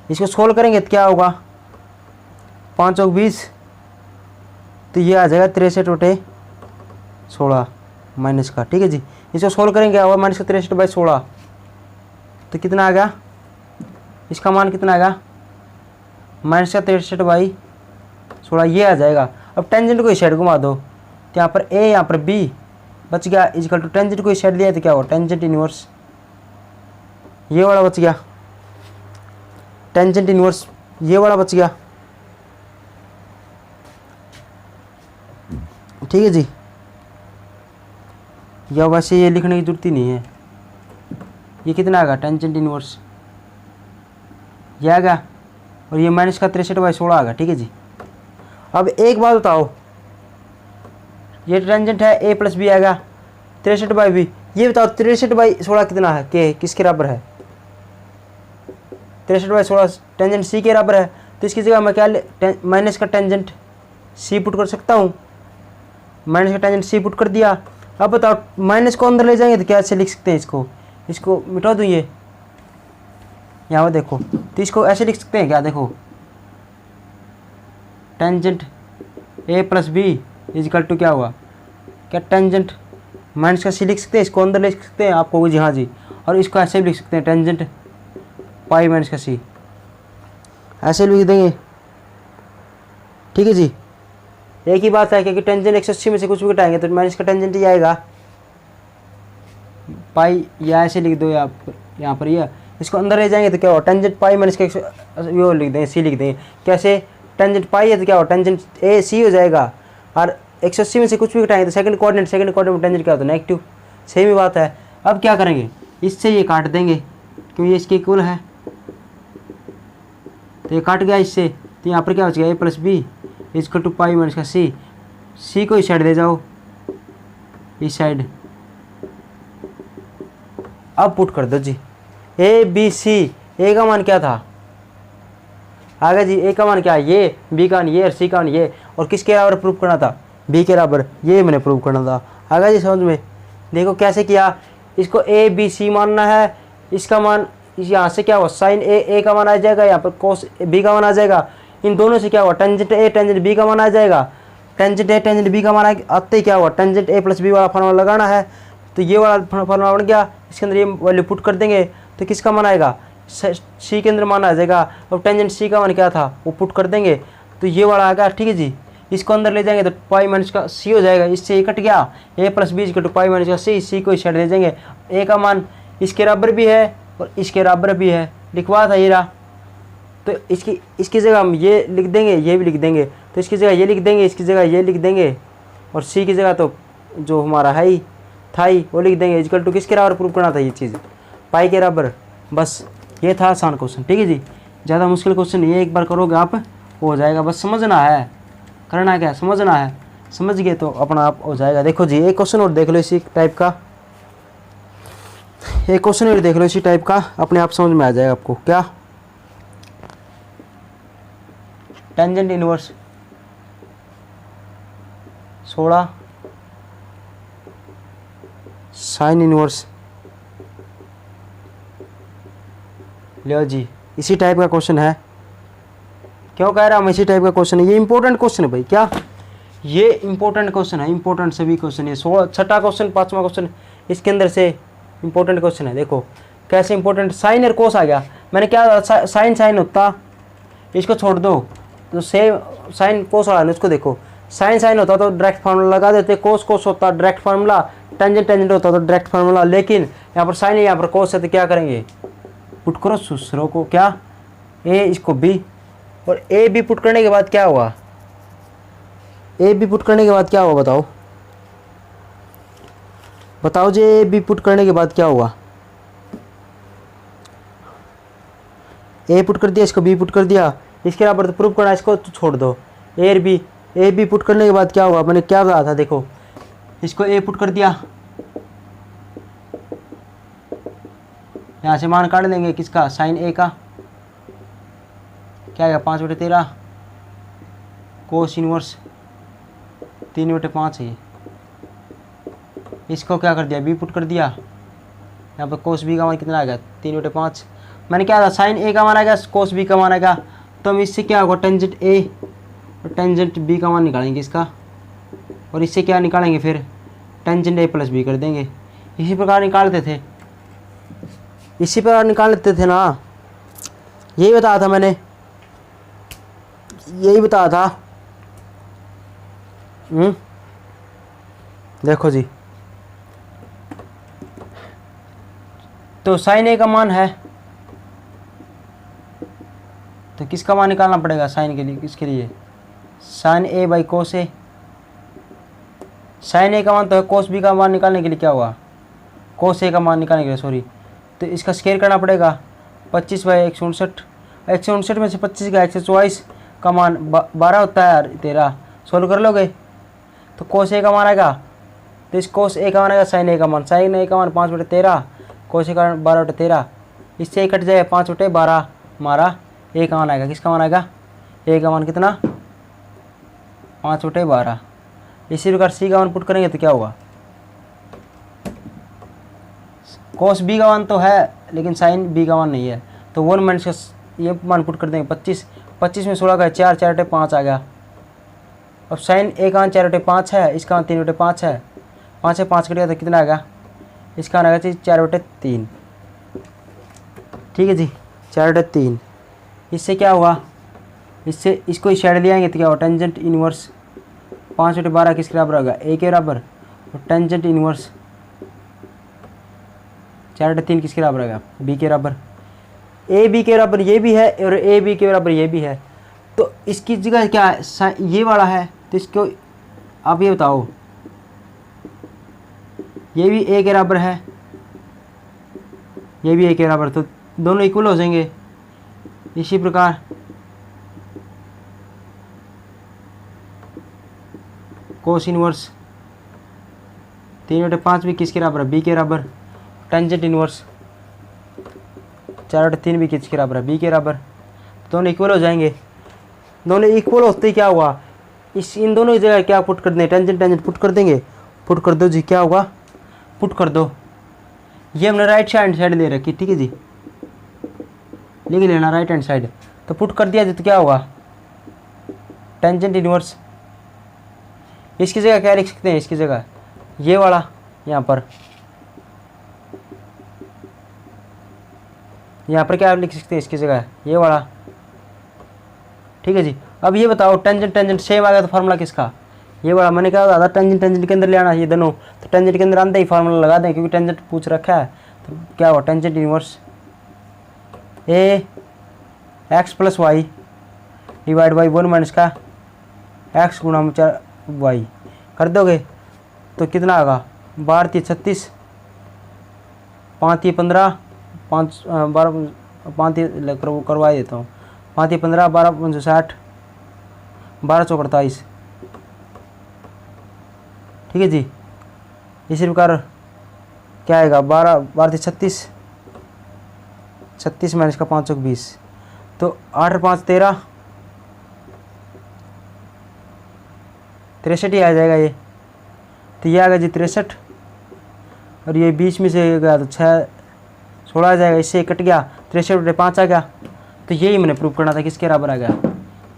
इसको सोल्व करेंगे तो क्या होगा, 5 और 20, तो ये आ जाएगा 63/16 माइनस का, ठीक है जी। इसको सोल्व करेंगे और माइनस का 63/16, तो कितना आ गया, इसका मान कितना आएगा, माइनस का 63/16 ये आ जाएगा। अब टेंजेंट को इस साइड घुमा दो, तो यहाँ पर ए, यहाँ पर बी बच गया, इजकल टू टेंजेंट को इस साइड लिया तो क्या हुआ, टेंजेंट इनवर्स ये वाला बच गया, टेंजेंट इनवर्स ये वाला बच गया, ठीक है जी। या वैसे ये लिखने की जरूरत ही नहीं है। ये कितना आएगा, टेंजेंट इनवर्स ये आएगा, और ये माइनस का 63/16 आएगा, ठीक है जी। अब एक बात बताओ, ये टेंजेंट है ए प्लस बी आएगा 63/b, ये बताओ 63/16 कितना है, के किसके बराबर है, 63/16 टेंजेंट सी के बराबर है। तो इसकी जगह मैं क्या माइनस का टेंजेंट सी पुट कर सकता हूँ, माइनस का टेंजेंट सी पुट कर दिया। अब बताओ माइनस को अंदर ले जाएंगे तो क्या ऐसे लिख सकते हैं, इसको मिटा दूँ, ये यहाँ पर देखो, तो इसको ऐसे लिख सकते हैं क्या, देखो tangent A plus B equal to क्या हुआ, क्या टेंजेंट माइनस का सी लिख सकते हैं, इसको अंदर लिख सकते हैं आपको जी, हाँ जी। और इसको ऐसे भी लिख सकते हैं, टेंजेंट पाई माइनस का सी, ऐसे लिख देंगे, ठीक है जी। एक ही बात है, क्योंकि टेंजेंट 180 में से कुछ भी घटाएंगे तो माइनस का टेंजेंट ही आएगा, पाई, या ऐसे लिख दो यहाँ पर ये, इसको अंदर ले जाएंगे तो क्या हो, टेंजेंट पाई माइनस का वो लिख देंगे, सी लिख देंगे। कैसे, टेंजेंट पाई है तो क्या हो, टेंजेंट ए सी हो जाएगा। और 180 में से कुछ भी घटाएंगे तो सेकंड कोऑर्डिनेट में टेंजेंट क्या होता है, नेगेटिव, सेम ही बात है। अब क्या करेंगे, इससे ये काट देंगे क्योंकि ये इसके इक्वल है, तो ये काट गया इससे, तो यहाँ पर क्या हो गया, A plus B equal to pi minus का सी, सी को इस साइड ले जाओ, इस साइड, अब पुट कर दो जी, ए बी सी, ए का मान क्या था, आगे जी ए का मान क्या है, ये, बी का मान ये, और सी का मान ये, और किसके बराबर प्रूव करना था, बी के बराबर, ये मैंने प्रूव करना था। आगे जी समझ में, देखो कैसे किया, इसको ए बी सी मानना है, इसका मान यहाँ से क्या हुआ, साइन ए का मान आ जाएगा, यहाँ पर कोस बी का मान आ जाएगा, इन दोनों से क्या हुआ, टेंजेंट ए टेंजेंट बी का मान आ जाएगा, टेंजेंट ए टेंजेंट बी का मान आते ही क्या हुआ, टेंजेंट ए प्लस बी वाला फॉर्मूला लगाना है, तो ये वाला फॉर्मूला बन गया, इसके अंदर ये वैल्यू पुट कर देंगे तो किसका मान आएगा, सी के अंदर मान आ जाएगा। अब टेंजेंट सी का मान क्या था वो पुट कर देंगे तो ये वाला आ गया, ठीक है जी। इसको अंदर ले जाएंगे तो पाई माइनस का सी हो जाएगा, इससे ये कट गया, A plus B equal to pi minus का सी को इस साइड ले जाएंगे, ए का मान इसके बराबर भी है और इसके बराबर भी है, लिखवा था ये रहा। तो इसकी जगह हम ये लिख देंगे, ये भी लिख देंगे, तो इसकी जगह ये लिख देंगे, इसकी जगह ये लिख देंगे, और सी की जगह तो जो हमारा है ही था ही वो लिख देंगे, इक्वल टू किसके बराबर प्रूव करना था ये चीज़, पाई के बराबर। बस ये था आसान क्वेश्चन, ठीक है जी। ज़्यादा मुश्किल क्वेश्चन ये एक बार करोगे आप हो जाएगा, बस समझना है, करना क्या समझना है, समझ गए तो अपना आप हो जाएगा। देखो जी एक क्वेश्चन और देख लो इसी टाइप का, एक क्वेश्चन और देख लो इसी टाइप का, अपने आप समझ में आ जाएगा आपको। क्या, टेंजेंट इनवर्स 16 साइन इनवर्स, लो जी इसी टाइप का क्वेश्चन है। क्यों कह रहा हूँ इसी टाइप का क्वेश्चन है, ये इंपॉर्टेंट क्वेश्चन है भाई, क्या ये इंपॉर्टेंट क्वेश्चन है, इंपॉर्टेंट सभी क्वेश्चन है, 16 छठा क्वेश्चन 5वां क्वेश्चन इसके अंदर से इंपॉर्टेंट क्वेश्चन है। देखो कैसे इंपॉर्टेंट, साइन और कोस आ गया, मैंने क्या साइन साइन होता, इसको छोड़ दो तो सेम साइन कोस वाला है, उसको देखो साइन साइन होता तो डायरेक्ट फार्मूला लगा देते, कोस कोस होता डायरेक्ट फार्मूला, टेंजेंट टेंजेंट होता तो डायरेक्ट फार्मूला, लेकिन यहाँ पर साइन है यहाँ पर कोस है तो क्या करेंगे, पुट करो दूसरों को, क्या ए इसको बी, और ए बी पुट करने के बाद क्या हुआ, ए बी पुट करने के बाद क्या हुआ बताओ, बताओ जी ए बी पुट करने के बाद क्या हुआ, ए पुट कर दिया, इसको बी पुट कर दिया, इसके बराबर तो प्रूफ करना, इसको तो छोड़ दो, ए बी पुट करने के बाद क्या होगा, मैंने क्या कहा था, देखो इसको ए पुट कर दिया, यहाँ से मान काट देंगे किसका, साइन ए का, क्या है 5/13 कोस इनवर्स 3/5 है, इसको क्या कर दिया बी पुट कर दिया, यहाँ पर कोस बी का मान कितना आ गया 3/5, मैंने क्या था साइन ए का मान आएगा कोस बी का मान आएगा, तो हम इससे क्या होगा टेंजेंट ए और टेंजेंट बी का मान निकालेंगे इसका, और इससे क्या निकालेंगे फिर टेंजेंट ए प्लस बी कर देंगे, इसी प्रकार निकालते थे, इसी प्रकार निकाल लेते थे ना, यही बताया था मैंने, यही बताया था। देखो जी तो साइन ए का मान है तो किसका मान निकालना पड़ेगा साइन के लिए, किसके लिए sine A by cos A, sine A का मान तो है, कोस बी का मान निकालने के लिए क्या हुआ कोस ए का मान निकालने के लिए सॉरी, तो इसका स्केयर करना पड़ेगा 25/159, 159 में से 25 का 124 का मान 12 होता है यार 13, सोल्व कर लोगे तो कोस ए का मान आएगा, तो इस कोस ए का मान आएगा साइन ए का मान, साइन ए का मान 5/13, कोस ए का 12/13, इससे कट जाएगा 5/12 हमारा ए का मान आएगा, किसका मान आएगा ए का मान कितना 5/12, इसी प्रकार सी का मान पुट करेंगे तो क्या होगा, कोस बी का मान तो है लेकिन साइन बी का मान नहीं है, तो 1 माइनस का ये मान पुट कर देंगे 25 में 16 का 4 4/5 आ गया, अब साइन ए का मान 4/5 है, इसका मान 3/5 है, 5 से 5 कट गया तो कितना आएगा, इसका मान आएगा 4/3, ठीक है जी 4/3, इससे क्या हुआ, इससे इसको इस साइड ले आएंगे तो क्या होगा टेंजेंट इनवर्स 5/12 किसके बराबर होगा ए के बराबर, और टेंजेंट इनवर्स 4/3 किसके बराबर आएगा बी के बराबर, ए बी के बराबर ये भी है और ए बी के बराबर ये भी है, तो इसकी जगह क्या है ये वाला है, तो इसको आप ये बताओ ये भी ए के बराबर है, ये भी ए के बराबर, तो दोनों इक्वल हो जाएंगे। इसी प्रकार कोस इनवर्स 3/5 भी किसके बराबर है बी के बराबर, टेंजेंट इनवर्स 4/3 भी किसके बराबर है बी के बराबर, दोनों इक्वल हो जाएंगे। दोनों इक्वल होते ही क्या हुआ, इन दोनों की जगह क्या पुट कर देंगे टेंजेंट टेंजेंट पुट कर देंगे, पुट कर दो जी, क्या होगा पुट कर दो, ये हमने राइट हैंड साइड ले रखी, ठीक है जी लिख लेना राइट हैंड साइड, तो पुट कर दिया जी तो क्या होगा टेंजेंट इनवर्स इसकी जगह क्या लिख सकते हैं, इसकी जगह ये वाला यहाँ पर क्या लिख सकते हैं, इसकी जगह ये वाला। ठीक है जी। अब ये बताओ टेंजेंट टेंजेंट सेम आ गया तो फार्मूला किसका, ये वाला। मैंने कहा था टेंजेंट टेंजेंट के अंदर ले आना ये दोनों, तो टेंजेंट के अंदर आते ही फार्मूला लगा दें, क्योंकि टेंजेंट पूछ रखा है। तो क्या हुआ, tangent inverse A x plus y divide by 1 minus का एक्स गुणा में 4 वाई कर दोगे तो कितना आएगा, 12 36 5 15 5 12 5 करवा देता हूँ, 5 15 12 60 12 चौक 48। ठीक है जी। इसी प्रकार क्या आएगा, 12 12 36 36 माइनस का 5 चौक 20, तो 8 और 5 13 63 ही आ जाएगा ये। तो ये आ गया जी 63, और ये बीच में से गया तो 6 16 आ जाएगा, इससे कट गया, 63/5 आ गया। तो यही मैंने प्रूव करना था, किसके बराबर आ गया,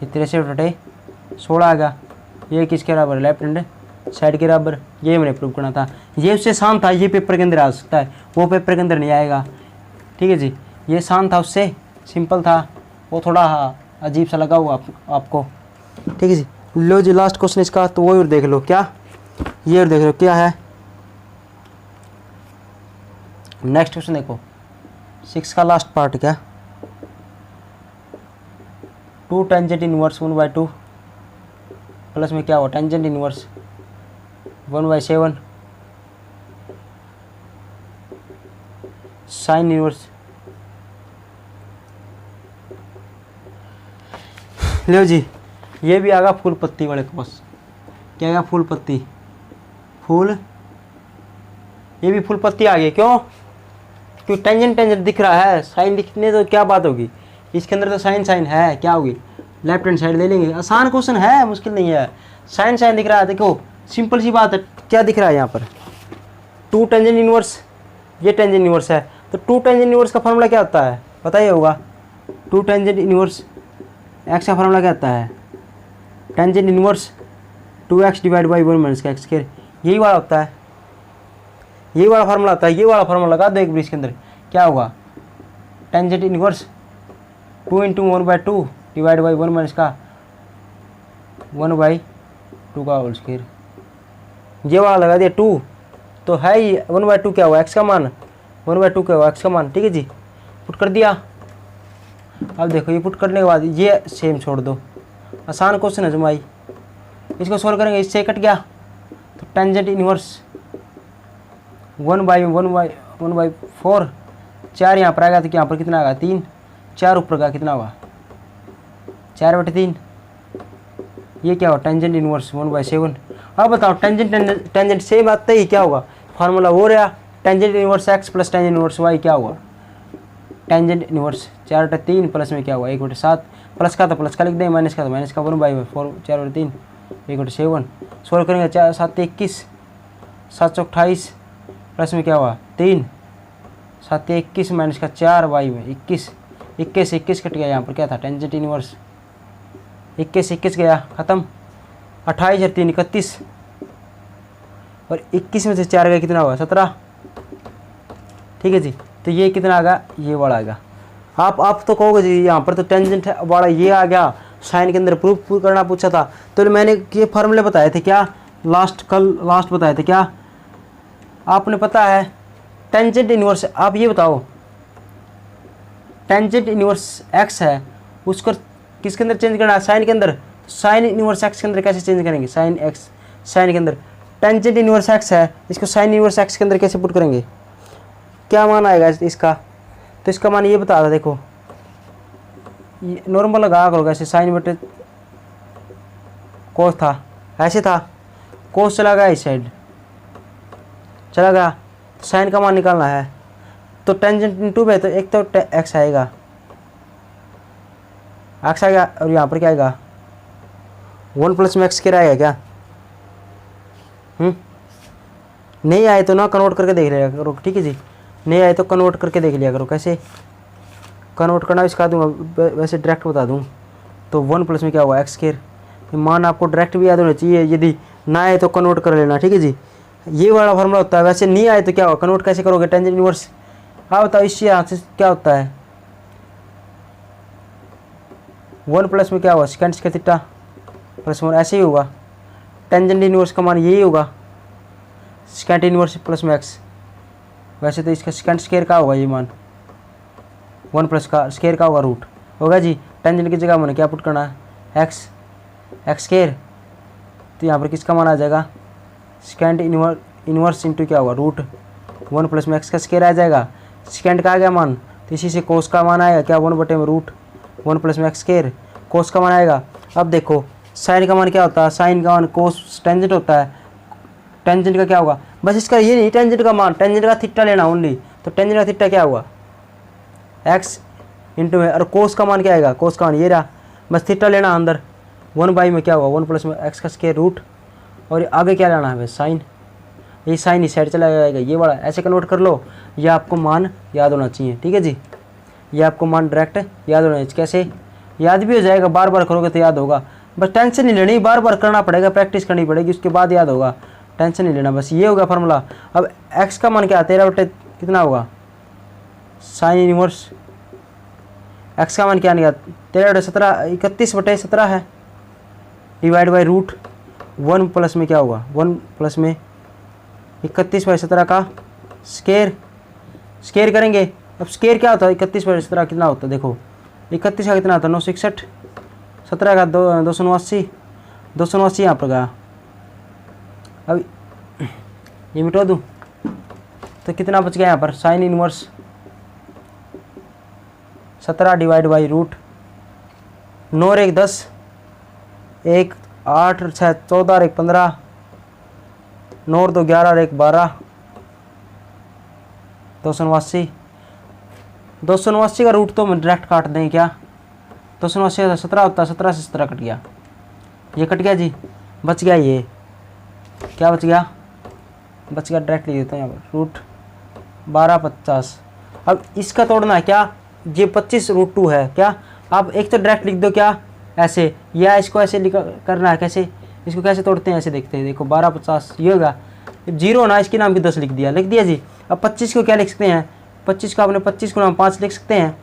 ये 63/16 आ गया। ये किसके बराबर, लेफ्ट हैंड साइड के बराबर, ये मैंने प्रूव करना था। ये उससे आसान था, ये पेपर के अंदर आ सकता है, वो पेपर के अंदर नहीं आएगा। ठीक है जी। ये आसान था, उससे सिंपल था, वो थोड़ा अजीब सा लगा हुआ आपको। ठीक है जी। लो जी लास्ट क्वेश्चन इसका, तो वो और देख लो, क्या ये और देख लो क्या है। नेक्स्ट क्वेश्चन देखो 6 का लास्ट पार्ट, क्या 2 टेंजेंट इनवर्स 1/2 प्लस में क्या हुआ, टेंजेंट इनवर्स 1/7 साइन इनवर्स। लो जी ये भी आगा फूल पत्ती वाले के पास, क्या आएगा, फूल पत्ती, फूल, ये भी फूल पत्ती आ गई। क्यों, क्योंकि टेंजेंट टेंजेंट दिख रहा है, साइन दिखने तो क्या बात होगी, इसके अंदर तो साइन साइन है, क्या होगी, लेफ्ट हैंड साइड ले लेंगे। आसान क्वेश्चन है, मुश्किल नहीं है। साइन साइन दिख रहा है, देखो सिंपल सी बात है। क्या दिख रहा है यहाँ पर, 2 टेंजेंट इनवर्स, ये टेंजेंट इनवर्स है, तो 2 टेंजेंट इनवर्स का फार्मूला क्या होता है, पता ही होगा। 2 टेंजेंट इनवर्स एक्स का फार्मूला क्या होता है, tangent inverse 2x divide by 1 minus का एक्स स्क्वायर, यही वाला होता है, यही वाला फार्मूला होता है। ये वाला फार्मूला लगा दो एक ब्रिज के अंदर, क्या होगा, tangent inverse 2 × 1/2 divide by 1 minus का 1/2 का होल स्क्वायर, ये वाला लगा दिया 2, तो है ही 1/2 क्या हुआ, एक्स का मान, 1/2 क्या हुआ, एक्स का मान। ठीक है जी, पुट कर दिया। अब देखो ये पुट करने के बाद ये सेम छोड़ दो, आसान क्वेश्चन है जमाई। इसको सोल्व करेंगे, इससे कट गया, तो टेंजेंट इनवर्स 1/4 4 यहाँ पर आएगा, तो यहाँ पर कितना आएगा, 3, 4 ऊपर का कितना होगा, 4/3। ये क्या होगा, टेंजेंट इनवर्स 1/7। अब बताओ टेंजेंट टेंजेंट सेम आते ही क्या होगा, फार्मूला वो रहा, tangent inverse x plus tangent inverse y क्या हुआ, टेंजेंट इनवर्स 4/3 प्लस में क्या हुआ 1/7, प्लस का तो प्लस का लिख दें, माइनस का तो माइनस का, 1/4 4/3 1/7। सोल्व करेंगे 4 7 21 7 28 प्लस में क्या हुआ 3 7 21 माइनस का 4 वाई में 21 21 21 कट गया, यहाँ पर क्या था, टेंजेंट इनवर्स 21 21 गया खत्म, 28 और 3 31, और 21 में से 4 गया कितना हुआ 17। ठीक है जी, तो ये कितना आ गया, ये वाला आ गया। आप तो कहोगे जी यहाँ पर तो टेंजेंट वाला ये आ गया, साइन के अंदर प्रूफ करना पूछा था, तो मैंने ये फार्मूले बताए थे क्या, लास्ट बताए थे क्या, आपने पता है टेंजेंट इनवर्स। आप ये बताओ टेंजेंट इनवर्स एक्स है, उसको किसके अंदर चेंज करना है, साइन के अंदर। साइन इनवर्स एक्स के अंदर कैसे चेंज करेंगे, साइन एक्स, साइन के अंदर टेंजेंट इनवर्स एक्स है, इसको साइन इनवर्स एक्स के अंदर कैसे पुट करेंगे, क्या मान आएगा इसका, तो इसका मान ये बता था, देखो नॉर्मल लगा करो, कैसे साइन बटे कोस था, ऐसे था, कोस चला गया इस साइड चला गया, तो साइन का मान निकालना है, तो टेंजेंट इनटू में तो एक तो एक्स आएगा, एक्स आएगा, और यहाँ पर क्या आएगा 1 प्लस में एक्स के आएगा क्या, नहीं आए तो ना कन्वर्ट करके देख लिया करो। ठीक है जी, नहीं आए तो कन्वर्ट करके देख लिया करो, कैसे कन्वर्ट करना इसका दूंगा, वैसे डायरेक्ट बता दूं, तो 1 प्लस में क्या हुआ एक्स स्क्वायर, मान आपको डायरेक्ट भी याद होना चाहिए, यदि ना आए तो कन्वर्ट कर लेना, ठीक है जी। ये वाला फॉर्मूला होता है। वैसे नहीं आए तो क्या होगा, कन्वर्ट कैसे करोगे, टेंजेंट इनवर्स। हाँ बताओ, इससे यहाँ से क्या होता है, 1 प्लस में क्या होगा, सेकेंड स्क्वायर थीटा प्लस 1, ऐसे ही होगा। टेंजेंट इनवर्स का मान यही होगा, सेकेंड इनवर्स प्लस में एक्स। वैसे तो इसका सेकेंड स्क्वायर का होगा ये मान, 1 प्लस का स्क्वायर का होगा रूट होगा जी। टेंजेंट की जगह मैंने क्या पुट करना है, एक्स स्क्वायर। तो यहाँ पर किसका मान आ जाएगा, सेकेंड इनवर्स इंटू क्या होगा, रूट 1 प्लस में एक्स का स्क्वायर आ जाएगा। सेकेंड का आ गया मान, तो इसी से कोस का मान आएगा क्या, 1 बटे में रूट 1 प्लस में एक्स स्क्वायर, कोस का मान आएगा। अब देखो साइन का मान क्या होता है, साइन का मान कोस टेंजेंट होता है। टेंजेंट का क्या होगा, बस इसका ये नहीं, टेंजेंट का मान, टेंजेंट का थीटा लेना ओनली। तो टेंजेंट का थीटा क्या हुआ, एक्स इंटू में, और कोस का मान क्या आएगा, कोस का मान ये रहा, बस थीटा लेना अंदर। 1 में क्या हुआ, 1 प्लस में एक्स का स्क्वायर रूट, और आगे क्या लेना है भाई, साइन। ये साइन इस साइड चला जाएगा, ये बड़ा ऐसे कन्वर्ट कर लो। ये आपको मान याद होना चाहिए, ठीक है जी। ये आपको मान डायरेक्ट याद होना चाहिए। कैसे याद भी हो जाएगा, बार बार करोगे तो याद होगा। बस टेंशन नहीं लेनी, बार बार करना पड़ेगा, प्रैक्टिस करनी पड़ेगी, उसके बाद याद होगा। टेंशन नहीं लेना, बस ये होगा फार्मूला। अब एक्स का मान क्या, 13 बटे कितना होगा, साइन इनवर्स। एक्स का मान क्या नहीं, 13 बटे 17, 31 बटे 17 है, डिवाइड बाई रूट 1 प्लस में क्या होगा, 1 प्लस में 31 बटे 17 का स्क्वायर। स्क्वायर करेंगे, अब स्क्वायर क्या होता है, 31 बटे 17 कितना होता है, देखो 31 का कितना होता है, 961, 17 का 289, 289 यहाँ पर गया। अब ये मिटा दूँ तो कितना बच गया यहाँ पर, sine inverse 17 divide by root 9 और 1 10, 1 8 और 6 14 और 1 15, 9 और 2 11 और 1 12, 289। 289 का रूट तो हम डायरेक्ट काट दें क्या, 289 का 17 होता है, 17 से 17 कट गया, ये कट गया जी। बच गया ये, क्या बच गया, बच गया डायरेक्ट लिख देते हैं यहाँ पर, रूट 12 50। अब इसका तोड़ना है क्या, ये 25 रूट 2 है क्या। आप एक तो डायरेक्ट लिख दो क्या ऐसे, या इसको ऐसे करना है, कैसे इसको कैसे तोड़ते हैं ऐसे देखते हैं। देखो 12 50 ये होगा, जीरो ना इसके नाम की 10 लिख दिया जी। अब 25 को क्या लिख सकते हैं, 25 का आपने 25 गुना 5 लिख सकते हैं,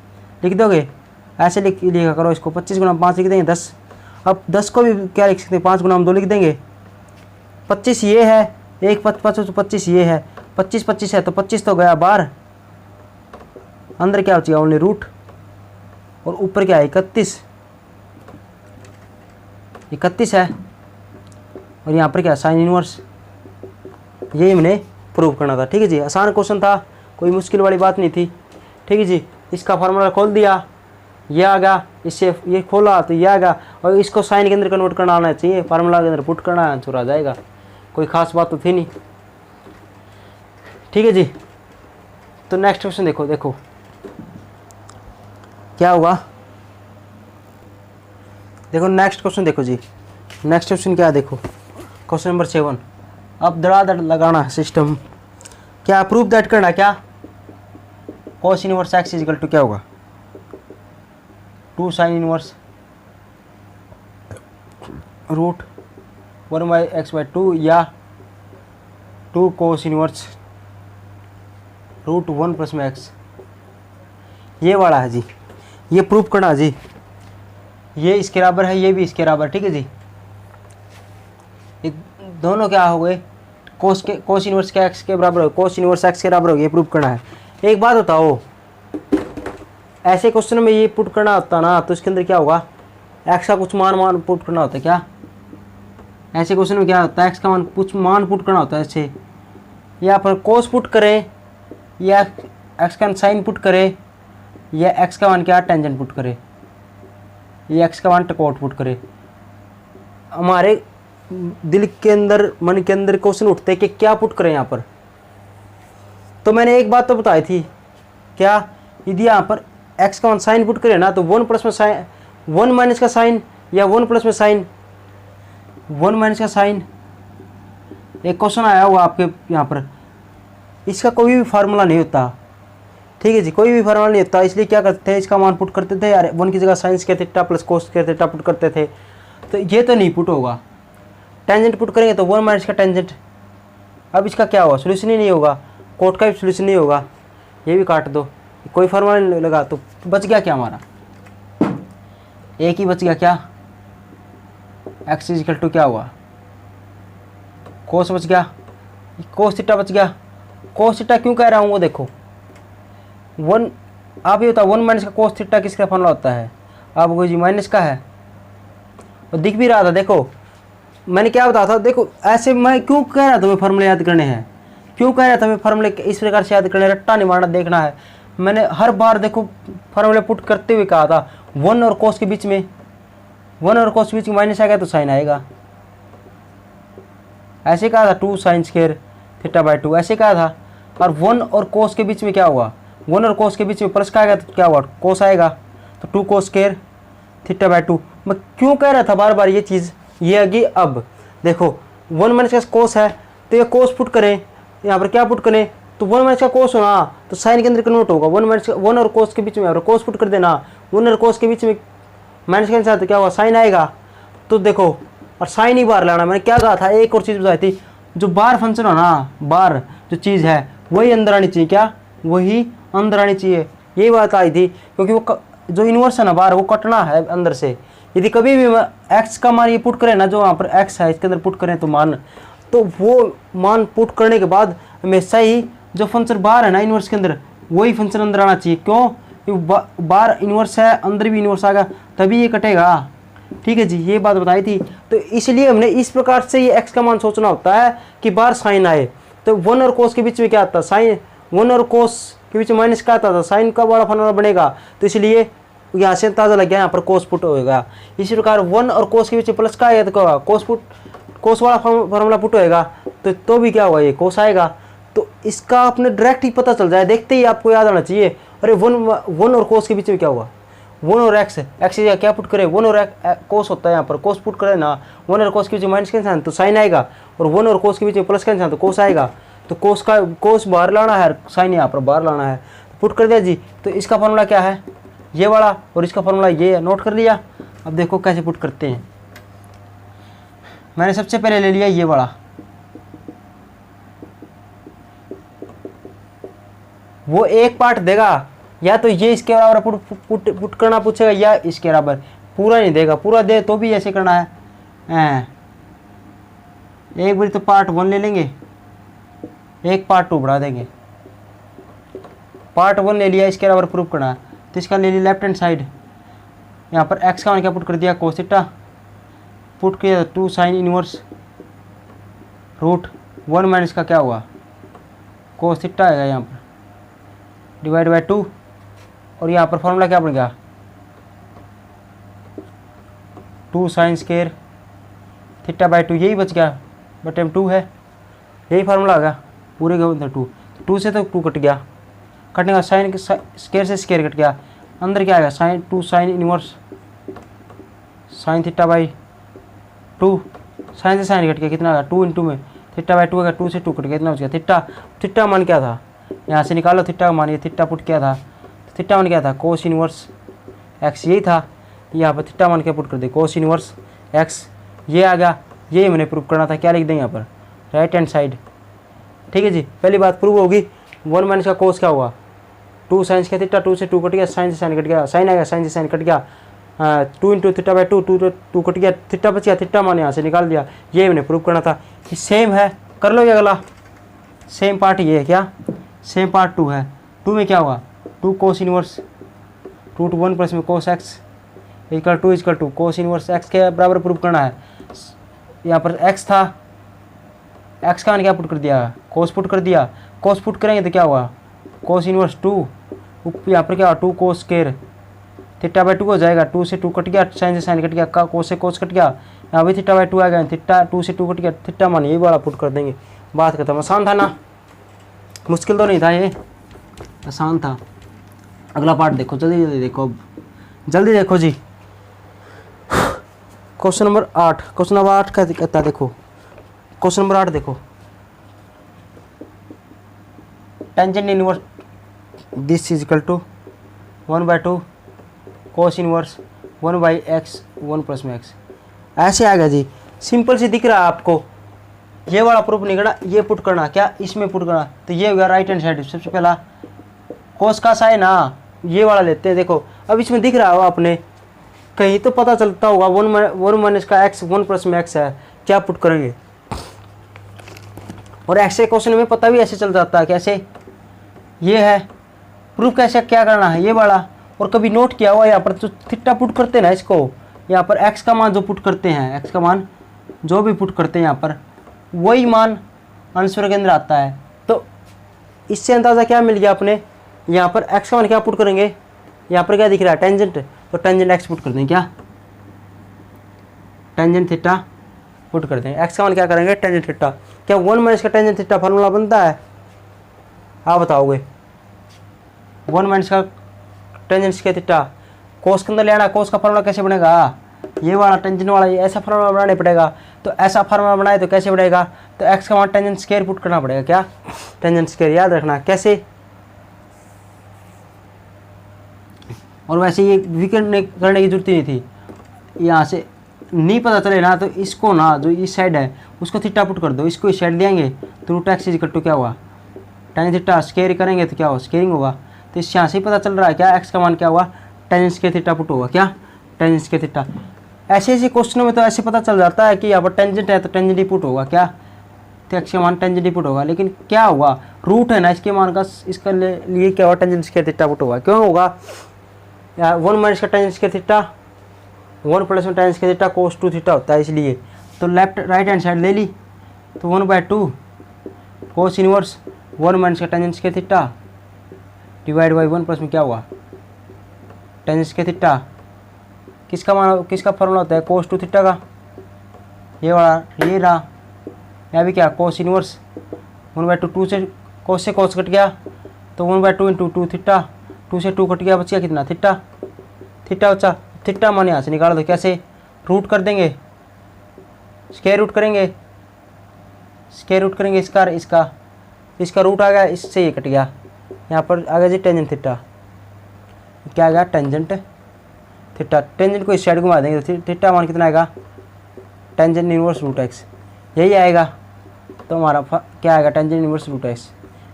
लिख दोगे ऐसे लिखा करो इसको, 25 गुना 5 लिख देंगे 10। अब 10 को भी क्या लिख सकते हैं, 5 गुना 2 लिख देंगे। 25 ये है, 1 5 तो 25 ये है, 25 25 है तो 25 तो गया बाहर, अंदर क्या बचेगा ओनली रूट, और ऊपर क्या है 31 है, और यहाँ पर क्या साइन इनवर्स। यही हमने प्रूव करना था, ठीक है जी। आसान क्वेश्चन था, कोई मुश्किल वाली बात नहीं थी, ठीक है जी। इसका फार्मूला खोल दिया, ये आ गया, इससे ये खोला तो ये आ गया, और इसको साइन के अंदर कन्वर्ट करना आना चाहिए, फार्मूला के अंदर पुट करना आंसर आ जाएगा, कोई खास बात तो थी नहीं, ठीक है जी। तो नेक्स्ट क्वेश्चन देखो क्या होगा, देखो नेक्स्ट क्वेश्चन देखो जी। नेक्स्ट क्वेश्चन क्या है, देखो क्वेश्चन नंबर 7। अब धड़ाधड़ लगाना है सिस्टम, क्या प्रूफ दैट करना, क्या cos inverse x is equal to क्या होगा, 2 साइन इनवर्स रूट 1/x/2 या 2 cos इनवर्स रूट 1 प्लस में x। ये वाला है जी, ये प्रूफ करना है जी। ये इसके बराबर है, ये भी इसके बराबर, ठीक है जी। ये दोनों क्या हो गए, कोस इनवर्स के एक्स के बराबर हो, कोस इनवर्स एक्स के बराबर हो, ये प्रूव करना है। एक बात बताओ, ऐसे क्वेश्चन में ये पुट करना होता ना, तो इसके अंदर क्या होगा, एक्स का कुछ मान पुट करना होता है क्या। ऐसे क्वेश्चन में क्या होता है, एक्स का कुछ मान पुट करना होता है। ऐसे यहाँ पर कोस पुट करें, या एक्स का साइन पुट करे, या एक्स का मान क्या टेंजेंट पुट करे, या एक्स का मान टकोट पुट करे। हमारे दिल के अंदर, मन के अंदर क्वेश्चन उठते हैं कि क्या पुट करें यहाँ पर। तो मैंने एक बात तो बताई थी, क्या यदि यहाँ पर एक्स का मान साइन पुट करें ना, तो 1 प्लस में साइन, 1 माइनस का साइन, या 1 प्लस में साइन, 1 माइनस का साइन। एक क्वेश्चन आया हुआ आपके यहाँ पर, इसका कोई भी फार्मूला नहीं होता, ठीक है जी, कोई भी फार्मूला नहीं होता। इसलिए क्या करते थे, इसका मान पुट करते थे यार, 1 की जगह साइंस के थीटा प्लस कोस के थीटा पुट करते थे। तो ये तो नहीं पुट होगा, टेंजेंट पुट करेंगे तो 1 माइनस का टेंजेंट। अब इसका क्या होगा, सोल्यूशन ही नहीं होगा, कोट का भी सोल्यूशन नहीं होगा, ये भी काट दो, कोई फॉर्मूला नहीं लगा, तो बच गया क्या हमारा, एक ही बच गया क्या, एक्स इज इक्वल टू क्या हुआ, कोस बच गया, कोस थीटा बच गया। कोस थीटा क्यों कह रहा हूँ वो देखो, 1 आप ये होता है 1 माइनस का कोस थीटा किसका फॉर्मूला होता है, आपको जी माइनस का है, और दिख भी रहा था, देखो मैंने क्या बताया था, देखो ऐसे मैं क्यों कह रहा था मैं फार्मूले याद करने हैं, क्यों कह रहा था मैं फार्मूले इस प्रकार से याद करने, रट्टा नहीं मारना, देखना है। मैंने हर बार देखो फार्मूले पुट करते हुए कहा था 1 और कोस के बीच में, 1 और कोस के बीच में माइनस आएगा तो साइन आएगा, ऐसे कहा था 2 साइन स्क्वायर थीटा बाई 2, ऐसे कहा था। और 1 और कोस के बीच में क्या हुआ, 1 और कोस के बीच में प्लस का आएगा तो क्या हुआ, कोस आएगा, तो 2 कोस स्क्वायर थीटा बाई 2। मैं क्यों कह रहा था बार बार ये चीज़, ये आगे अब देखो 1 माइनस का कोस है तो ये कोस पुट करें, यहाँ पर क्या पुट करें, तो 1 माइनस का कोस होना तो साइन के अंदर कन्वर्ट होगा, 1 और कोस के बीच में यहाँ पर कोस पुट कर देना, 1 और कोस के बीच में माइनस के साथ तो क्या हुआ, साइन आएगा। तो देखो और साइन ही बाहर लाना, मैंने क्या कहा था, एक और चीज़ बताई थी, जो बार फंक्शन हो ना, बार जो चीज़ है वही अंदर आनी चाहिए, क्या वही अंदर आनी चाहिए, यही बात आई थी, क्योंकि वो जो इन्वर्स है ना बार वो कटना है अंदर से। यदि कभी भी एक्स का मान ये पुट करें ना, जो वहाँ पर एक्स है इसके अंदर पुट करें तो मान, तो वो मान पुट करने के बाद हमेशा ही जो फंक्शन बाहर है ना इन्वर्स के अंदर वही फंक्शन अंदर आना चाहिए, क्यों, बाहर इन्वर्स है अंदर भी इन्वर्स आएगा तभी ये कटेगा, ठीक है जी, ये बात बताई थी। तो इसलिए हमने इस प्रकार से ये एक्स का मान सोचना होता है कि बाहर साइन आए, तो 1 और कोस के बीच में क्या आता है, साइन, 1 और कोस के बीच में माइनस का आता था, साइन का बड़ा फॉर्मूला बनेगा, तो इसलिए यहाँ से अंदाजा लग गया यहाँ पर कोस पुट होएगा। इसी प्रकार 1 और कोस के बीच प्लस का आएगा तो क्या होगा, कोस पुट, कोस वाला फॉर्मूला पुट होएगा तो भी क्या होगा, ये कोस आएगा। तो इसका अपने डायरेक्ट ही पता चल जाए, देखते ही आपको याद आना चाहिए, अरे 1 और कोस के बीच में क्या हुआ, 1 और एक्स क्या पुट करे, 1 और कोस होता है यहाँ पर, कोस पुट करे ना, 1 और कोस के बीच में माइनस का निशान तो साइन आएगा, और 1 और कोस के बीच में प्लस का निशान तो कोस आएगा। तो कोस बाहर लाना है, साइन यहाँ पर बाहर लाना है, तो पुट कर दिया जी। तो इसका फॉर्मूला क्या है, ये वाला, और इसका फॉर्मूला ये है, नोट कर लिया। अब देखो कैसे पुट करते हैं, मैंने सबसे पहले ले लिया ये वाला, वो एक पार्ट देगा, या तो ये इसके बराबर पुट करना पूछेगा, या इसके बराबर, पूरा नहीं देगा, पूरा दे तो भी ऐसे करना है। एक बार तो पार्ट 1 ले लेंगे, एक पार्ट 2 बढ़ा देंगे, पार्ट 1 ले लिया, इसके बराबर प्रूफ करना है, तो इसका ले लिया लेफ्ट हैंड साइड, यहाँ पर एक्स का मान क्या पुट कर दिया, कोस थीटा पुट किया, 2 साइन इनवर्स रूट 1 माइनस का क्या हुआ, कोस थीटा आएगा यहाँ पर डिवाइड बाई 2, और यहाँ पर फॉर्मूला क्या बन गया, 2 साइन स्क्वायर थीटा बाई 2, यही बच गया, बटे में 2 है, यही फार्मूला आ गया पूरे के अंदर 2 से तो 2 कट गया, कटने का साइन स्क्वायर से स्क्वायर कट गया, अंदर क्या आएगा, sine 2 sine inverse sine theta by 2, sine से साइन कट गया, कितना आएगा 2 इंटू में थीटा बाई 2 आएगा, 2 से 2 कट गया, कितना बच गया, थीटा मान क्या था, यहाँ से निकालो थीटा का मान, ये थीटा पुट किया था, थीटा मान क्या था, कोस इनवर्स एक्स, यही था, यहाँ पर थीटा मान क्या पुट कर दे, कोस इनवर्स एक्स, ये आ गया, ये मैंने प्रूव करना था, क्या लिख दें यहाँ पर, राइट हैंड साइड, ठीक है जी। पहली बात प्रूव होगी, 1 माइनस का कोस क्या हुआ, 2 साइंस का थीटा, 2 से 2 कट गया, साइन से साइन कट गया, साइन आएगा, साइन से साइन कट गया, 2 इंटू थीटा बाई 2, 2 कट गया, थीटा बच गया, थीटा मान यहाँ से निकाल दिया, ये मैंने प्रूव करना था। कि सेम है, कर लो ये अगला, सेम पार्ट ये है, क्या सेम पार्ट 2 है, 2 में क्या हुआ, 2 कोस इनवर्स रूट 1 प्लस में cos x equal to cos inverse x के बराबर प्रूव करना है। यहाँ पर एक्स था, एक्स का मान क्या पुट कर दिया, कोस पुट कर दिया, कोस पुट करेंगे तो क्या हुआ, कोस इनवर्स 2, यहाँ पर क्या हुआ 2 कोस स्क्वायर थीटा बाई 2 हो जाएगा, 2 से 2 कट गया, साइन से साइन कट गया, कोस से कोस कट गया, यहाँ भी थीटा बाई 2 आ गया, थीटा 2 से 2 कट गया, थीटा मान यही वाला पुट कर देंगे, बात खत्म। आसान था ना, मुश्किल तो नहीं था, ये आसान था। अगला पार्ट देखो, जल्दी जल्दी देखो, अब जल्दी देखो जी, क्वेश्चन नंबर 8, क्वेश्चन नंबर 8 का कहता है, देखो क्वेश्चन नंबर 8 देखो, tangent inverse this is equal to 1/2 cos inverse 1/x 1 plus में x, ऐसे आ गया जी। सिंपल सी दिख रहा है आपको, ये वाला प्रूफ नहीं करना, ये पुट करना, क्या इसमें पुट करना, तो ये हो गया राइट हैंड साइड। सबसे पहला कोस का साइन ना ये वाला लेते हैं। देखो अब इसमें दिख रहा होगा आपने, कहीं तो पता चलता होगा 1 माइनस का एक्स 1 प्लस में एक्स है, क्या पुट करेंगे। और ऐसे क्वेश्चन में पता भी ऐसे चल जाता है, कैसे ये है प्रूफ कैसे क्या करना है ये वाला। और कभी नोट किया हुआ यहाँ पर जो थीटा पुट करते हैं ना, इसको यहाँ पर एक्स का मान जो पुट करते हैं, एक्स का मान जो भी पुट करते हैं यहाँ पर वही मान आंसर के अंदर आता है। तो इससे अंदाज़ा क्या मिल गया अपने, यहाँ पर एक्स का मान क्या पुट करेंगे, यहाँ पर क्या दिख रहा है टेंजेंट, तो टेंजेंट एक्स पुट कर देंगे, क्या टेंजेंट थीटा पुट कर देंगे। एक्स का मान क्या करेंगे टेंजेंट थीटा, क्या 1 माइनस का टेंजेंट थीटा फार्मूला बनता है, आप बताओगे। 1 माइनस का टेंजेंट के थीटा कोस के अंदर ले आना, कोस का फार्मूला कैसे बनेगा, ये वाला टेंजेंट वाला ये ऐसा फार्मूला बनाना पड़ेगा। तो ऐसा फार्मूला बनाए तो कैसे बनेगा, तो एक्स का मान टेंजेंट स्क्वायर पुट करना पड़ेगा, क्या टेंजेंट स्क्वायर, याद रखना कैसे। और वैसे ये वीकेंड करने की जरूरत ही नहीं थी, यहाँ से नहीं पता चले ना तो इसको ना जो इस साइड है उसको थीटा पुट कर दो, इसको इस साइड देंगे तो रूट एक्स इक्वल टू क्या हुआ टेन थीटा, स्क्वायर करेंगे तो क्या हुआ स्क्वायरिंग होगा। तो इससे यहाँ से ही पता चल रहा है क्या एक्स का मान क्या हुआ टेन स्क्वायर थीटा पुट होगा, क्या टेन स्क्वायर थीटा। ऐसे ऐसे क्वेश्चनों में तो ऐसे पता चल जाता है कि यहाँ पर टेंजेंट है तो टेंजेंट ही पुट होगा, क्या तो एक्स का मान टेंजेंट ही पुट होगा। लेकिन क्या होगा रूट है ना इसके मान का, इसका लिए क्या होगा टेंजेंट स्क्वायर थीटा पुट होगा, क्यों होगा 1 माइनस का टेंजेंट स्क्वायर थीटा 1 प्लस में tangent square theta cos 2 theta होता है, इसलिए तो लेफ्ट राइट हैंड साइड ले ली तो 1/2 कोस इनवर्स 1 माइनस का tangent square theta divide by 1 plus में क्या हुआ टेंजेंट स्क्वायर थीटा, किसका मान किसका फॉर्मूला होता है कोस 2 थीटा का, ये वाला ये रहा, यहाँ भी क्या कोस इनवर्स 1/2 2 से कोस कट गया तो 1/2 इंटू 2 थीटा, 2 से 2 कट गया बच गया कितना थीटा, थीटा बचा, थीटा मान यहाँ से निकाल दो, कैसे रूट कर देंगे स्क्वायर रूट करेंगे, स्क्वायर रूट करेंगे इसका रूट आ गया, इससे ये कट गया, यहाँ पर आ गया जी टेंजेंट थीटा, क्या आ गया टेंजेंट थीटा, टेंजेंट को इस साइड घुमा देंगे तो थीटा मान कितना आएगा टेंजेंट इनवर्स रूट एक्स, यही आएगा। तो हमारा क्या आएगा टेंजेंट इनवर्स रूट एक्स,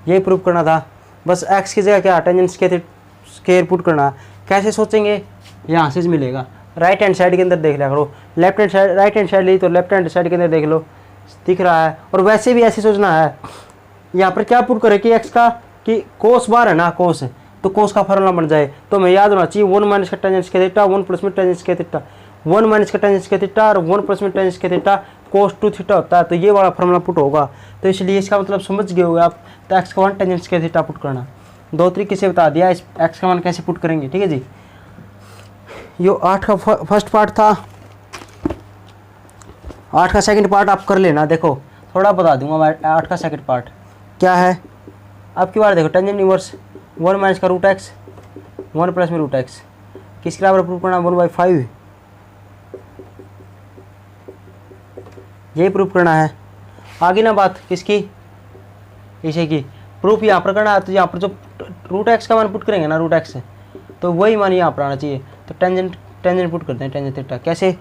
यही प्रूव करना था। बस एक्स की जगह क्या टेंजेंट स्क्वायर पुट करना, कैसे सोचेंगे यहाँ से मिलेगा, राइट हैंड साइड के अंदर देख लिया करो, left hand side right hand side ली तो लेफ्ट हैंड साइड के अंदर देख लो दिख रहा है। और वैसे भी ऐसे सोचना है, यहाँ पर क्या पुट करें कि एक्स का कि कोस बार है ना कोस, तो कोस का फॉर्मूला बन जाए तो हमें याद होना चाहिए 1 माइनस का टेंजेंट स्क्वायर थीटा 1 प्लस में टेंजेंट स्क्वायर थीटा, 1 माइनस का टेंजेंट स्क्वायर थीटा और 1 प्लस में tangent square theta cos 2 theta होता है, तो ये वाला फॉर्मूला पुट होगा। तो इसलिए इसका मतलब समझ गए होगे आप, तो एक्स का मान टेंजेंट स्क्वायर थीटा पुट करना, 2 तरीके से बता दिया इस एक्स का मान कैसे पुट करेंगे, ठीक है जी। यो 8 का फर्स्ट पार्ट था, 8 का सेकंड पार्ट आप कर लेना, देखो थोड़ा बता दूंगा मैं 8 का सेकंड पार्ट क्या है। आपकी बार देखो टेंजेंट इनवर्स 1 माइनस का रूट एक्स 1 प्लस में रूट एक्स किसके बराबर प्रूव करना 1/5, यही प्रूफ करना है। आगे ना बात किसकी इसे की प्रूफ यहाँ पर करना है, तो यहाँ पर जो रूट एक्स का मान पुट करेंगे ना रूट एक्स तो वही मान यहाँ पर आना चाहिए। तो टेंजेंट पुट करते हैं टेंजेंट थीटा, कैसे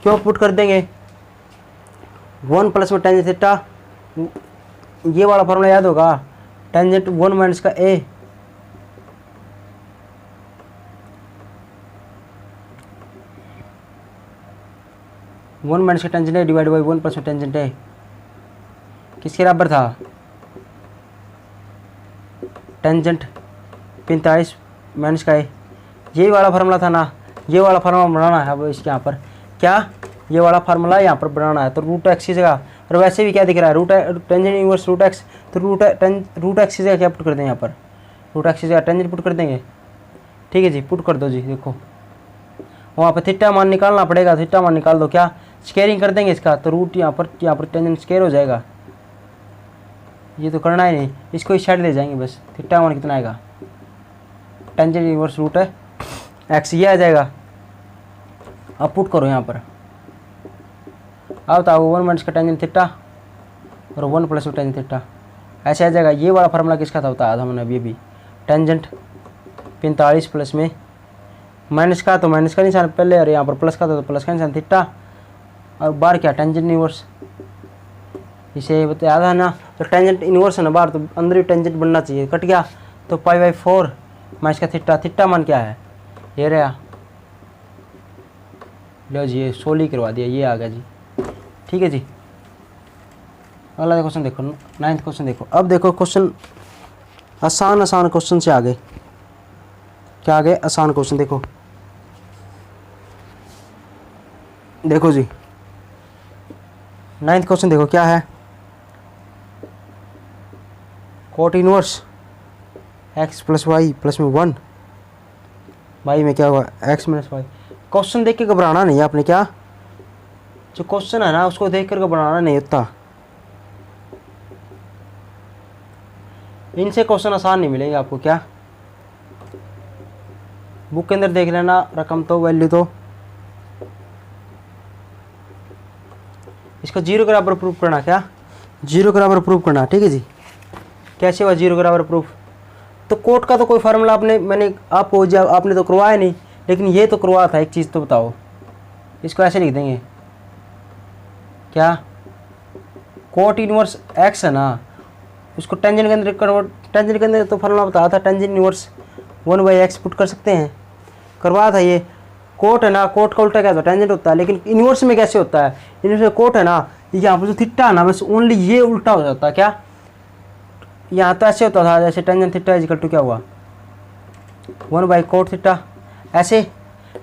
क्यों पुट कर देंगे 1 प्लस में टेंजेंट थीटा, ये वाला फॉर्मूला याद होगा टेंजेंट 1 माइनस का ए वन माइनस का tangent A divide by 1 plus में टेंजेंट ए किसके बराबर था टेंजेंट 45 माइनस का ए, यही वाला फार्मूला था ना, ये वाला फार्मूला बनाना है अब इसके यहाँ पर क्या ये वाला फार्मूला यहाँ पर बनाना है। तो रूट एक्स की जगह, और वैसे भी क्या दिख रहा है root tangent inverse root x, तो रूट एक्स की जगह क्या पुट कर देंगे यहाँ पर रूट एक्स की जगह टेंजेंट पुट कर देंगे, ठीक है जी पुट कर दो जी। देखो वहाँ पर थीटा मान निकालना पड़ेगा, थीटा मान निकाल दो, क्या स्क्वायरिंग कर देंगे इसका, तो रूट यहाँ पर टेंजेंट स्क्वायर हो जाएगा, ये तो करना ही नहीं, इसको इस साइड ले जाएंगे बस। थीटा मान कितना आएगा टेंजेंट इनवर्स रूट है एक्स, ये आ जाएगा। अब पुट करो यहाँ पर, अब बताओ 1 माइनस का टेंजेंट थीटा और 1 प्लस में टेंजेंट थीटा ऐसे आ जाएगा। ये वाला फार्मूला किसका था बताया था हमने अभी टेंजेंट 45 प्लस में माइनस का तो माइनस का निशान पहले, और यहाँ पर प्लस का था तो प्लस का निशान थीटा और बाहर क्या टेंजेंट इनवर्स, इसे बताया था ना, तो टेंजेंट इनवर्स है ना बाहर, तो अंदर भी टेंजेंट बनना चाहिए। कट गया तो π/4 मैं इसका थीटा, थीटा मान क्या है ये रहा, लो जी ये 16 करवा दिया, ये आ गया जी। ठीक है जी, अगला क्वेश्चन देखो, 9th क्वेश्चन देखो। अब देखो क्वेश्चन आसान आसान क्वेश्चन से आगे क्या आ गए, आसान क्वेश्चन देखो। देखो जी 9th क्वेश्चन देखो क्या है, cot inverse x plus y plus में 1, वाई में क्या हुआ x माइनस वाई। क्वेश्चन देख के घबराना नहीं है आपने, क्या जो क्वेश्चन है ना उसको देख कर घबराना नहीं होता, इनसे क्वेश्चन आसान नहीं मिलेंगे आपको। क्या बुक के अंदर देख लेना, रकम तो वैल्यू तो इसको 0 के बराबर प्रूफ करना, क्या 0 के बराबर प्रूफ करना। ठीक है जी, कैसे हुआ 0 के बराबर प्रूफ, तो कोट का तो कोई फार्मूला मैंने आपको आपने तो करवाया नहीं, लेकिन ये तो करवाया था। एक चीज़ तो बताओ, इसको ऐसे लिख देंगे, क्या कोट इनवर्स x है ना, उसको टेंजेंट के अंदर कन्वर्ट, टेंजेंट के अंदर तो फार्मूला बताया था, टेंजेंट इनवर्स 1/x पुट कर सकते हैं, करवाया था ये। कोट है ना, कोट का उल्टा क्या होता है टेंजेंट होता है, लेकिन इनवर्स में कैसे होता है, इनवर्स में कोट है ना, यहाँ पर जो थीटा है ना बस ओनली ये उल्टा हो जाता है। क्या यहाँ तो ऐसे होता था जैसे tangent theta is equal to क्या हुआ 1/कोट थीटा ऐसे,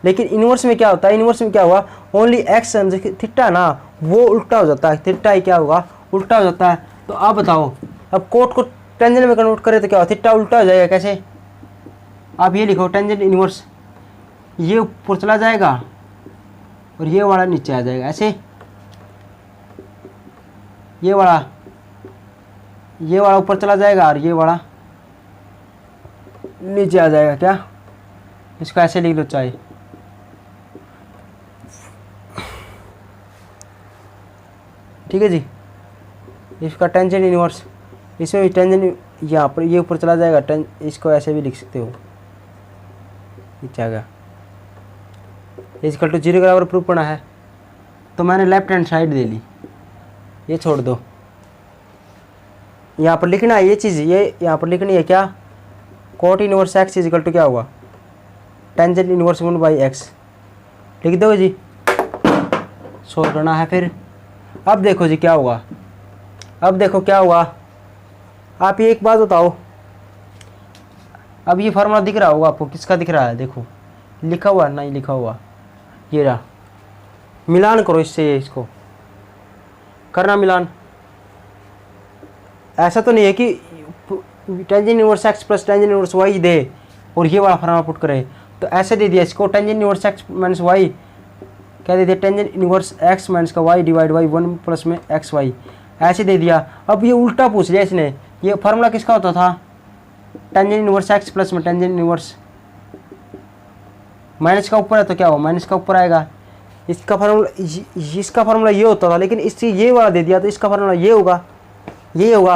लेकिन इनवर्स में क्या होता है, इनवर्स में क्या हुआ ओनली x थीटा ना वो उल्टा हो जाता है, थीटा ही क्या होगा उल्टा हो जाता है। तो आप बताओ, अब कोट को टेंजेंट में कन्वर्ट करें तो क्या होगा, थीटा उल्टा हो जाएगा। कैसे, आप ये लिखो टेंजेंट इनवर्स, ये ऊपर चला जाएगा और ये वाला नीचे आ जाएगा, ऐसे ये वाला ऊपर चला जाएगा और ये वाला नीचे आ जाएगा। क्या इसको ऐसे लिख लो चाहे, ठीक है जी। इसका टेंजेंट इनवर्स, इसमें भी टेंजेंट यहाँ पर ये ऊपर चला जाएगा, इसको ऐसे भी लिख सकते हो, नीचे आ गया। इक्वल टू 0 के बराबर प्रूफ करना है, तो मैंने लेफ्ट हैंड साइड दे ली, ये छोड़ दो, यहाँ पर लिखना है ये चीज़, ये यहाँ पर लिखनी है क्या, cot inverse x is equal to क्या हुआ टेंजेंट इनवर्स 1/x, लिख दो जी, सोल्व करना है। फिर अब देखो जी क्या हुआ, अब देखो क्या हुआ, आप ये एक बात बताओ, अब ये फार्मूला दिख रहा होगा आपको, किसका दिख रहा है, देखो लिखा हुआ नहीं लिखा हुआ, ये रहा, मिलान करो इससे, इसको करना मिलान। ऐसा तो नहीं है कि tangent inverse x plus tangent inverse y दे और ये वाला फार्मूला पुट करे, तो ऐसे दे दिया इसको, tangent inverse x minus y क्या दे दिया, टेंजेंट इनवर्स x माइनस का y डिवाइड बाई 1 प्लस में xy, ऐसे दे दिया। अब ये उल्टा पूछ लिया इसने, ये फार्मूला किसका होता था, टेंजेंट इनवर्स x प्लस में टेंजेंट इनवर्स, माइनस का ऊपर है तो क्या हो माइनस का ऊपर आएगा, इसका फार्मूला ये होता था, लेकिन इससे ये वाला दे दिया तो इसका फार्मूला ये होगा, ये होगा।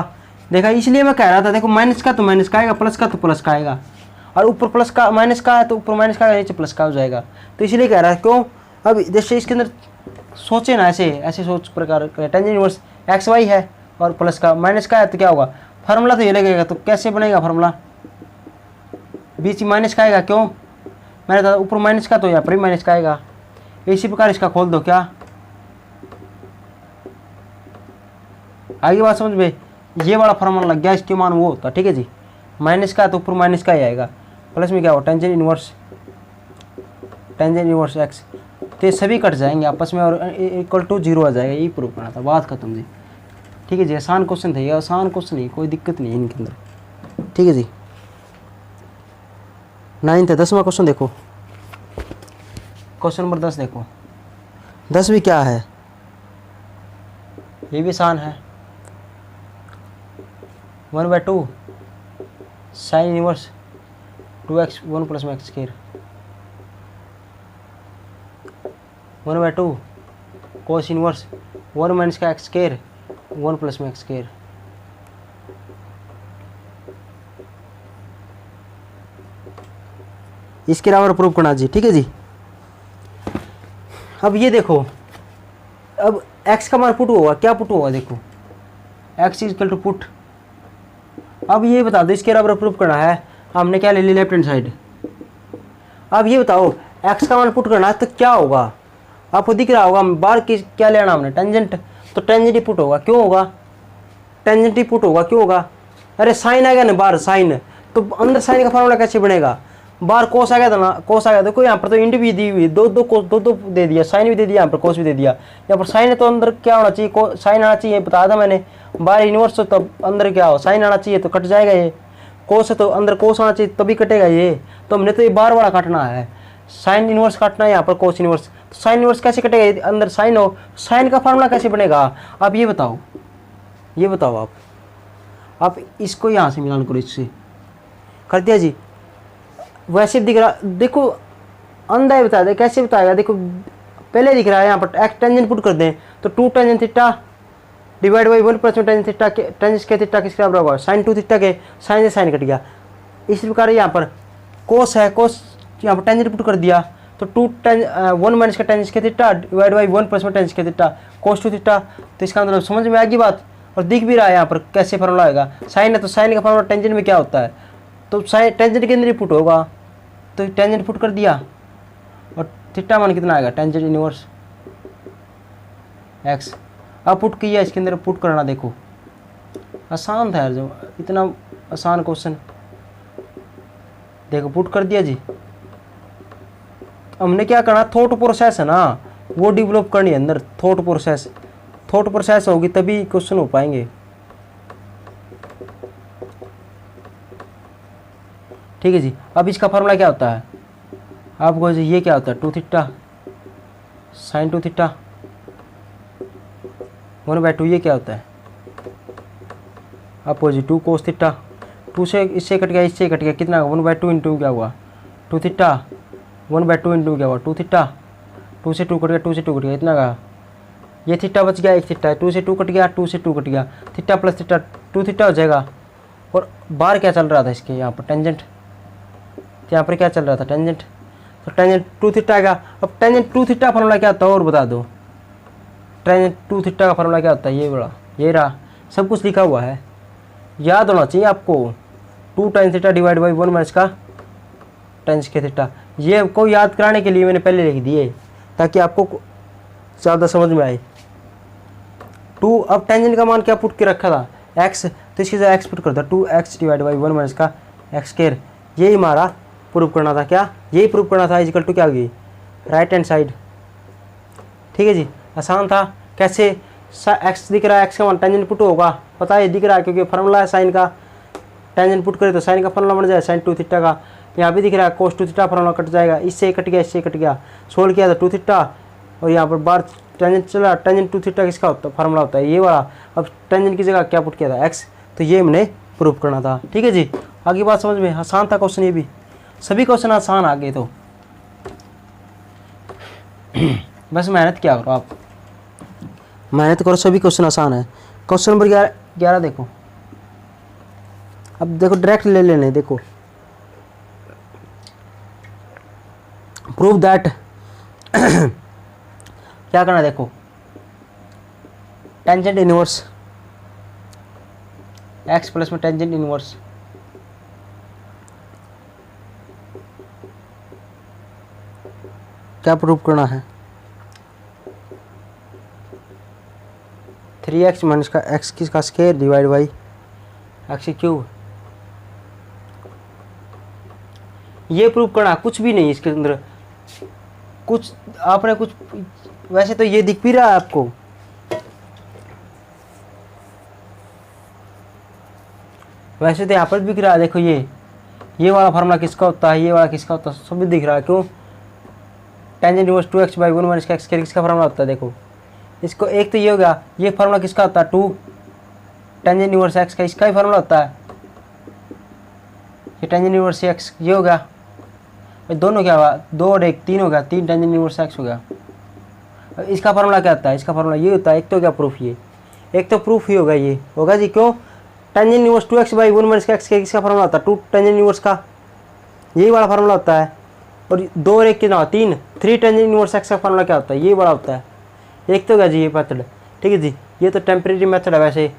देखा, इसलिए मैं कह रहा था, देखो माइनस का तो माइनस का आएगा, प्लस का तो प्लस का आएगा, और ऊपर प्लस का माइनस का है तो ऊपर माइनस का आएगा, नीचे प्लस का हो जाएगा, तो इसलिए कह रहा है। क्यों, अब जैसे इसके अंदर सोचे ना, ऐसे ऐसे सोच प्रकार टेंजेंट इनवर्स एक्स वाई है और प्लस का माइनस का है तो क्या होगा, फार्मूला तो ये लगेगा, तो कैसे बनेगा फार्मूला, बीच में माइनस का आएगा। क्यों, मैंने कहा ऊपर माइनस का तो यहाँ पर ही माइनस का आएगा, इसी प्रकार इसका खोल दो। क्या आगे बात समझ में, ये वाला फार्मूला लग गया, इसके मान वो होता, ठीक है जी, माइनस का है तो ऊपर माइनस का ही आएगा, प्लस में क्या हो टेंजेंट इनवर्स एक्स, तो ये सभी कट जाएंगे आपस में और इक्वल टू 0 आ जाएगा, यही प्रूव करना था, बात खत्म जी। ठीक है जी, आसान क्वेश्चन थे ये, आसान क्वेश्चन नहीं, कोई दिक्कत नहीं है इनके अंदर। ठीक है जी, 9th है, 10वां क्वेश्चन देखो, क्वेश्चन नंबर 10 देखो, 10 भी क्या है, ये भी आसान है, 1/2 साइन इनवर्स 2x 1 प्लस में x square, 1/2 cos inverse 1 minus का एक्स स्क्वायर 1 प्लस में एक्स स्क्वायर। इसके बराबर प्रूव करना जी, ठीक है जी। अब ये देखो, अब एक्स का मान पुट होगा, क्या पुट होगा देखो, x is equal to put. अब ये बता दो इसके बराबर प्रूफ करना है, हमने क्या ले लिया लेफ्ट हैंड साइड। अब ये बताओ एक्स का मान पुट करना है तो क्या होगा, आपको दिख रहा होगा बाहर की क्या लेना हमने टेंजेंट, तो टेंजेंट ही पुट होगा, क्यों होगा टेंजेंट ही पुट होगा, क्यों होगा, अरे साइन आ गया ना बाहर साइन, तो अंदर साइन का फॉर्मूला कैसे बनेगा, बाहर कोस आ गया था ना, कोस आ गया, देखो यहाँ पर तो इंट भी दी हुई, दो दो दे दिया, साइन भी दे दिया, यहाँ पर कोस भी दे दिया, यहाँ पर साइन है तो अंदर क्या होना चाहिए, साइन आना चाहिए, बता था मैंने, बाहर इनवर्स हो तब अंदर क्या हो, साइन आना चाहिए तो कट जाएगा ये, कोस है तो अंदर कोस आना चाहिए तभी कटेगा ये, तो हमने तो ये बाहर वाला काटना है, साइन इनवर्स काटना है यहाँ पर कोस इनवर्स, तो साइन इनवर्स कैसे कटेगा, अंदर साइन हो, साइन का फार्मूला कैसे बनेगा, आप ये बताओ आप इसको यहाँ से मिलान करो, इससे कर दिया जी, वैसे दिख रहा, देखो अंधा ही बता दे कैसे बताएगा, देखो पहले दिख रहा है यहाँ पर एक्स टेंजेंट पुट कर दें तो 2 tangent theta divide by 1 + tangent theta के टेंजेंट के थीटा किसके बराबर होगा, sin 2 थीटा के, साइन से साइन कट गया, इस प्रकार यहाँ पर कोस है, कोस यहाँ पर टेंजेंट पुट कर दिया तो 1 - का टेंजेंट के थीटा डिवाइड बाई 1 + टेंजेंट के थीटा cos 2 थीटा, तो इसका मतलब समझ में आएगी बात, और दिख भी रहा है यहाँ पर कैसे फॉर्मूला आएगा, साइन है तो साइन का फॉर्मूला टेंजेंट में क्या होता है, तो साइन टेंजेंट के अंदर ही पुट होगा, तो टेंजेंट पुट कर दिया, और थीटा मान कितना आएगा टेंजेंट इनवर्स एक्स, अब पुट किया इसके अंदर, पुट करना देखो आसान था यार, जो इतना आसान क्वेश्चन, देखो पुट कर दिया जी, हमने क्या करना, थॉट प्रोसेस है ना वो डेवलप करनी है अंदर, थॉट प्रोसेस होगी तभी क्वेश्चन हो पाएंगे, ठीक है जी। अब इसका फार्मूला क्या होता है आपको, ये क्या होता है 2 थीटा sin 2 थीटा 1/2, ये क्या होता है आपको जी 2 cos थीटा, 2 से इससे कट गया, इससे कट गया, कितना 1/2 इंटू क्या हुआ 2 थीटा, 1/2 इंटू क्या हुआ 2 थीटा, 2 से 2 कट गया, 2 से 2 कट गया, इतना का ये थीटा बच गया, 1 थीटा, 2 से 2 कट गया, 2 से 2 कट गया, थीटा प्लस थीटा 2 थीटा हो जाएगा, और बाहर क्या चल रहा था इसके यहाँ पर टेंजेंट, यहाँ पर क्या चल रहा था टेंजेंट, तो टेंजेंट 2 थीटा आएगा। अब टेंजेंट 2 थीटा फॉर्मूला क्या होता है और बता दो, टेंजेंट 2 थीटा का फॉर्मूला क्या होता है, ये बड़ा ये रहा, सब कुछ लिखा हुआ है, याद होना चाहिए आपको, 2 tan थीटा डिवाइड बाई 1 - का टेंस के थीटा, ये को याद कराने के लिए मैंने पहले लिख दिए ताकि आपको ज़्यादा समझ में आए। 2 अब टेंजेंट का मान क्या पुट के रखा था x, तो इसकी जगह x पुट कर दो 2x डिवाइड बाई 1 - का एक्स स्क्वायर, यही हमारा प्रूफ करना था, क्या यही प्रूफ करना था, इक्वल टू क्या होगी राइट हैंड साइड, ठीक है जी, आसान था। कैसे x दिख रहा है, x का मान टेंजेंट पुट होगा, पता है दिख रहा है क्योंकि फार्मूला है साइन का, टेंजेंट पुट करे तो साइन का फार्मूला बन जाए sin 2 थीटा का, यहाँ भी दिख रहा है cos 2 थीटा फार्मूला कट जाएगा, इससे कट गया, इससे कट गया, सोल्व किया था 2 थीटा, और यहाँ पर बार टेंजेंट चला, टेंजेंट 2 थीटा किसका होता है फार्मूला होता है ये वाला, अब टेंजेंट की जगह क्या पुट किया था x, तो ये हमने प्रूफ करना था, ठीक है जी। आगे बात समझ में, आसान था क्वेश्चन, ये भी सभी क्वेश्चन आसान आ गए, तो बस मेहनत क्या करो, आप मेहनत करो, सभी क्वेश्चन आसान है। क्वेश्चन नंबर 11 देखो, अब देखो डायरेक्ट ले लेने, देखो प्रूव दैट क्या करना, देखो टेंजेंट इनवर्स x प्लस में टेंजेंट इनवर्स, क्या प्रूव करना है 3x माइनस का x किसका square divide by x cube, ये प्रूव करना, कुछ भी नहीं इसके अंदर, कुछ आपने कुछ, वैसे तो ये दिख भी रहा है आपको, वैसे तो यहाँ पर दिख रहा है, देखो ये वाला फार्मूला किसका होता है, ये वाला किसका होता है, सब भी दिख रहा है, क्यों टेंजेंट इनवर्स 2x बाई 1 - का x किसका फार्मूला होता है, देखो इसको एक तो ये हो गया, ये फार्मूला किसका होता है 2 टेंजेंट इनवर्स x का, इसका ही फार्मूला होता है, ये टेंजेंट इनवर्स x, ये हो गया, दोनों क्या हुआ 2 और 1 3 हो गया, 3 टेंजेंट इनवर्स x हो गया। इसका फार्मूला क्या होता है, इसका फार्मूला ये होता है, एक तो क्या प्रूफ, ये एक तो प्रूफ ही होगा, ये होगा जी, क्यों टेंजेंट इनवर्स 2x बाई 1 - का x किसका फार्मूला होता है 2 टेंजेंट इनवर्स का, यही वाला फार्मूला होता है, और 2 और 1 कितना 3 टेंजेंट इनवर्स x का फार्मूला क्या होता है, ये बड़ा होता है, एक तो गया जी ये मेथड, ठीक है जी। ये तो टेम्परेरी मेथड है, वैसे